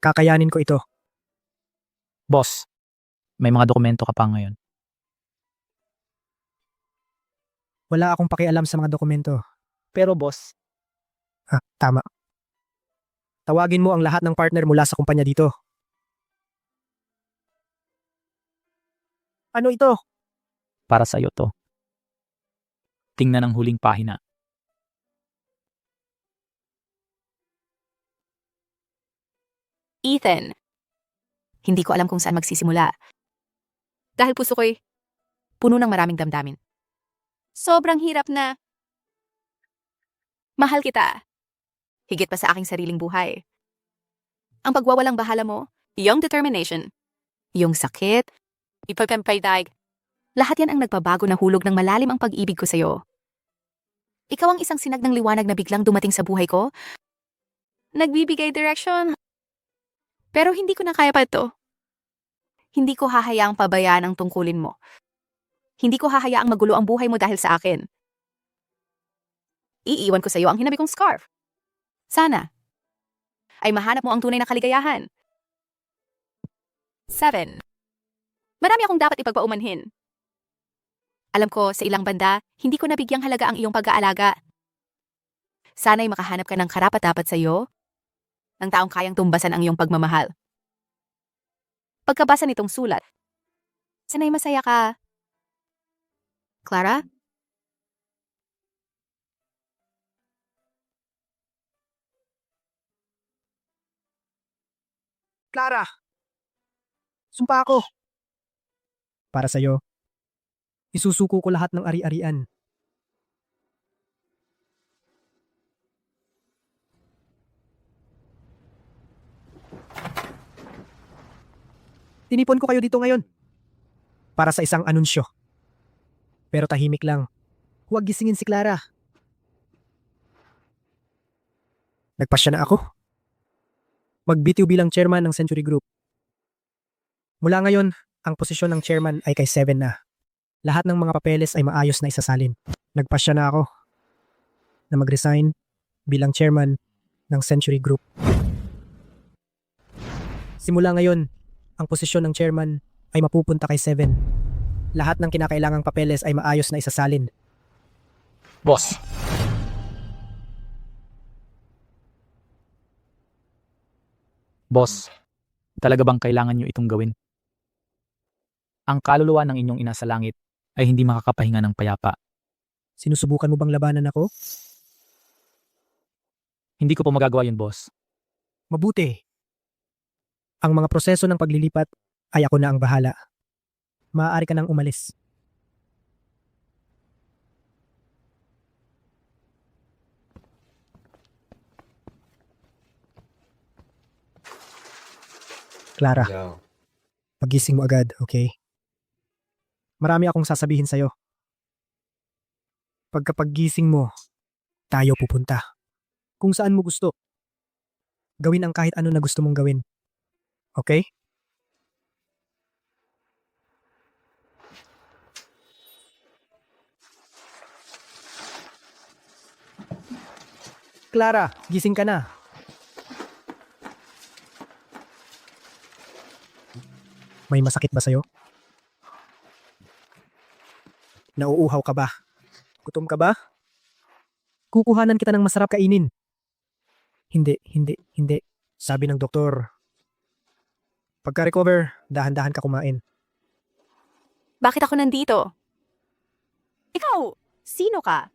Kakayanin ko ito. Boss, may mga dokumento ka pa ngayon. Wala akong pakialam sa mga dokumento. Pero boss, Tama. Tawagin mo ang lahat ng partner mula sa kumpanya dito. Ano ito? para sa iyo to. Tingnan ang huling pahina. Ethan, hindi ko alam kung saan magsisimula. Dahil puso ko'y puno ng maraming damdamin. Sobrang hirap na. Mahal kita. Higit pa sa aking sariling buhay. Ang pagwawalang bahala mo, yung determination, yung sakit, ipagpampaydag, lahat yan ang nagbabago na hulog ng malalim ang pag-ibig ko sa'yo. Ikaw ang isang sinag ng liwanag na biglang dumating sa buhay ko. Nagbibigay direction. Pero hindi ko na kaya pa ito. Hindi ko hahayaang pabayaan ang tungkulin mo. Hindi ko hahayaang magulo ang buhay mo dahil sa akin. Iiwan ko sa iyo ang hinabi kong scarf. Sana ay mahanap mo ang tunay na kaligayahan. 7. Marami akong dapat ipagpaumanhin. Alam ko, sa ilang banda, hindi ko nabigyang halaga ang iyong pag-aalaga. Sana'y makahanap ka ng karapat-dapat sa iyo, ng taong kayang tumbasan ang iyong pagmamahal. Pagkabasa nitong sulat, sana'y masaya ka. Clara? Clara! Sumpa ako. Para sa'yo, isusuko ko lahat ng ari-arian. Tinipon ko kayo dito ngayon. Para sa isang anunsyo. Pero tahimik lang. Huwag gisingin si Clara. Nagpasya na ako. Magbitiw bilang chairman ng Century Group. Mula ngayon, ang posisyon ng chairman ay kay Seven na. Lahat ng mga papeles ay maayos na isasalin. Nagpasya na ako na mag-resign bilang chairman ng Century Group. Simula ngayon, ang posisyon ng chairman ay mapupunta kay Seven. Lahat ng kinakailangang papeles ay maayos na isasalin. Boss, Boss, talaga bang kailangan nyo itong gawin? Ang kaluluwa ng inyong ina sa langit ay hindi makakapahinga ng payapa. Sinusubukan mo bang labanan ako? Hindi ko po magagawa yun, boss. Mabuti. Ang mga proseso ng paglilipat ay ako na ang bahala. Maaari ka nang umalis. Clara, pagising mo agad, okay? Marami akong sasabihin sa'yo. Pagkapagising mo, tayo pupunta. Kung saan mo gusto. Gawin ang kahit ano na gusto mong gawin. Okay? Clara, gising ka na. May masakit ba sa'yo? Nauuhaw ka ba? Gutom ka ba? Kukuhanan kita ng masarap kainin. Hindi. Sabi ng doktor, pagka-recover, dahan-dahan ka kumain. Bakit ako nandito? Ikaw, sino ka?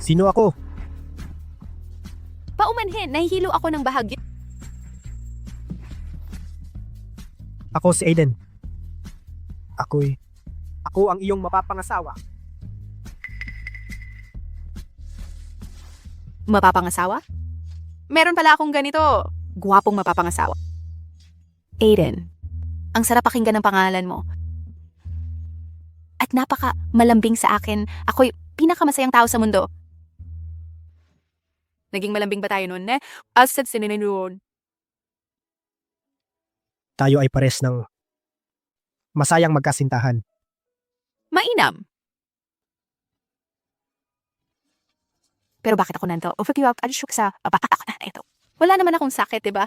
Sino ako? Paumanhin, nahihilo ako ng bahagyo. Ako si Aiden. Ako ang iyong mapapangasawa. Mapapangasawa? Meron pala akong ganito. Guwapong mapapangasawa. Aiden, ang sarap pakinggan ng pangalan mo. At napaka malambing sa akin. Ako'y pinakamasayang tao sa mundo. Naging malambing ba tayo noon, ne? Asad sinininuon. Tayo ay pares ng masayang magkasintahan. Mainam. Pero bakit ako nanto? O forgive out, adyok sa ako na ito. Wala naman akong sakit, diba?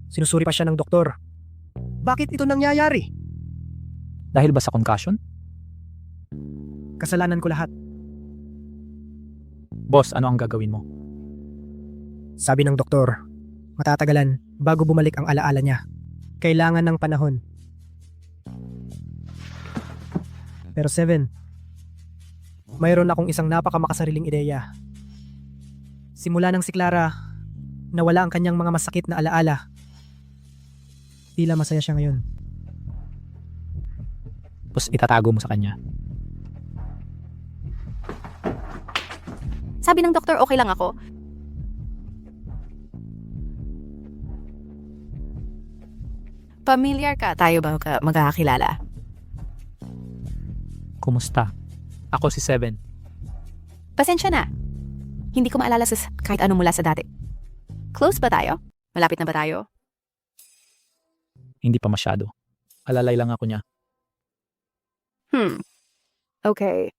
Sinusuri pa siya ng doktor. Bakit ito nangyayari? Dahil ba sa concussion? Kasalanan ko lahat. Boss, ano ang gagawin mo? Sabi ng doktor, matatagalan bago bumalik ang alaala niya. Kailangan ng panahon. Pero Seven, mayroon akong isang napakamakasariling ideya. Simula nang si Clara, nawala ang kanyang mga masakit na alaala. Tila masaya siya ngayon. Boss, itatago mo sa kanya. Sabi ng doktor, okay lang ako. Pamilyar ka, tayo ba magkakakilala? Kumusta? Ako si Seven. Pasensya na. Hindi ko maalala sa kahit ano mula sa dati. Close ba tayo? Malapit na ba tayo? Hindi pa masyado. Alalay lang ako niya. Okay.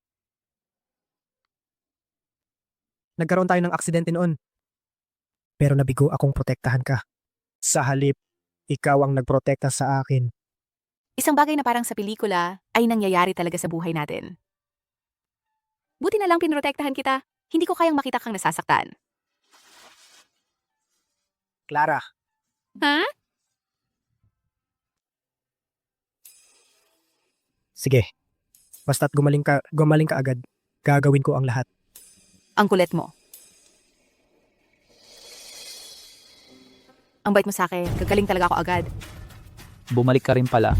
Nagkaroon tayo ng aksidente noon. Pero nabigo akong protektahan ka. Sa halip, ikaw ang nagprotekta sa akin. Isang bagay na parang sa pelikula ay nangyayari talaga sa buhay natin. Buti na lang pinrotektahan kita. Hindi ko kayang makita kang nasasaktan. Clara, Ha? sige. Basta't gumaling ka agad. Gagawin ko ang lahat. Ang kulit mo. Ang bait mo sa akin. Gagaling talaga ako agad. Bumalik ka rin pala.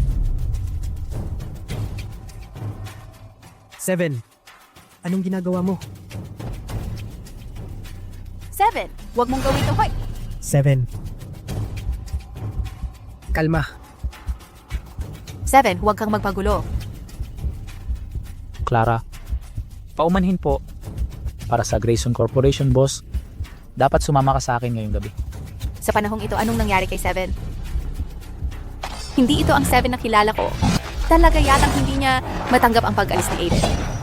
7. Anong ginagawa mo? 7. Huwag mong gawin ito, hoy! 7. Kalma. 7. Huwag kang magpagulo. Clara, paumanhin po. Para sa Grayson Corporation, boss, dapat sumama ka sa akin ngayong gabi. Sa panahong ito, anong nangyari kay 7? Hindi ito ang 7 na kilala ko. Talaga yatang hindi niya matanggap ang pag-alis ni Aiden.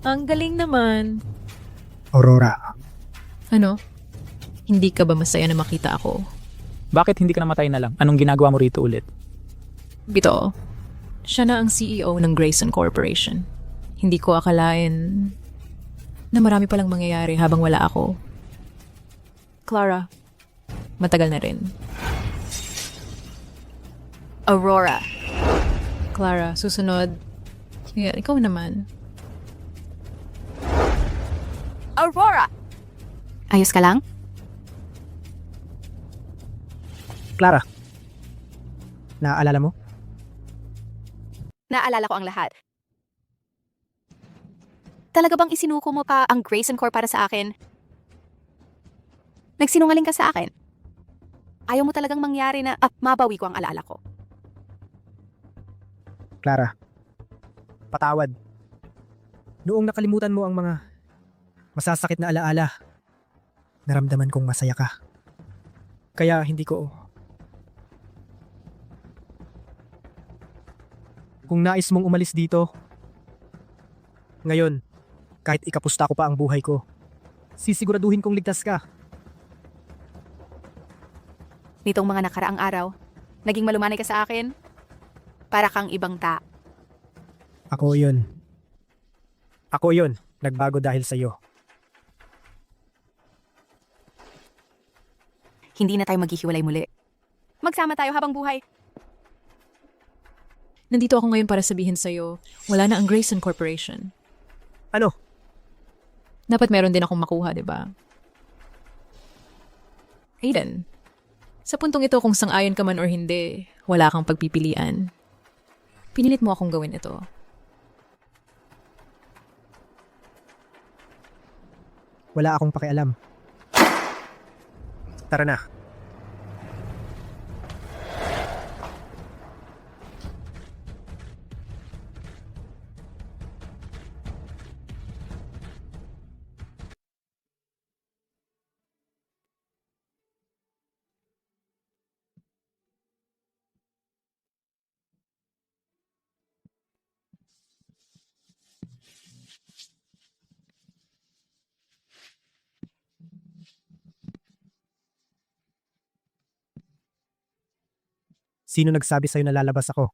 Ang galing naman. Aurora, Ano? Hindi ka ba masaya na makita ako? Bakit hindi ka namatay na lang? Anong ginagawa mo rito ulit? Bito, siya na ang CEO ng Grayson Corporation. Hindi ko akalain na marami palang mangyayari habang wala ako. Clara, matagal na rin. Aurora. Clara, susunod. Yeah, ikaw naman. Aurora! Ayos ka lang? Clara. Naaalala mo? Naalala ko ang lahat. Talaga bang isinuko mo pa ang Grayson Corp para sa akin? Nagsinungaling ka sa akin. Ayaw mo talagang mangyari na mabawi ko ang alaala ko. Clara. Patawad. Noong nakalimutan mo ang mga masasakit na alaala, naramdaman kong masaya ka. Kaya hindi ko... Kung nais mong umalis dito, ngayon, kahit ikapusta ko pa ang buhay ko, sisiguraduhin kong ligtas ka. Nitong mga nakaraang araw, naging malumanay ka sa akin. Para kang ibang Ako yun. Ako yun. Nagbago dahil sa'yo. Hindi na tayo maghihiwalay muli. Magsama tayo habang buhay. Nandito ako ngayon para sabihin sa'yo, wala na ang Grayson Corporation. Ano? Dapat meron din akong makuha, di ba? Aiden, sa puntong ito kung sang-ayon ka man or hindi, wala kang pagpipilian. Pinilit mo akong gawin ito. Wala akong pakialam. Tara na. Sino nagsabi sa'yo na lalabas ako?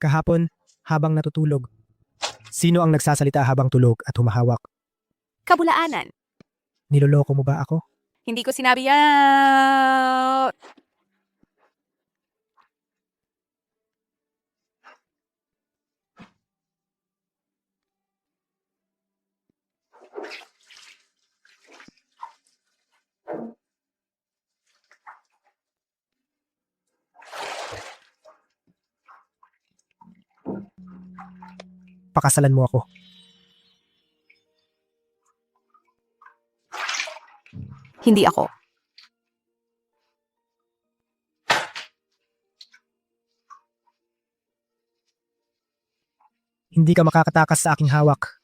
Kahapon, habang natutulog, sino ang nagsasalita habang tulog at humahawak? Kabulaanan. Niloloko mo ba ako? Hindi ko sinabi yan. Pakasalan mo ako. Hindi ako. Hindi ka makakatakas sa aking hawak.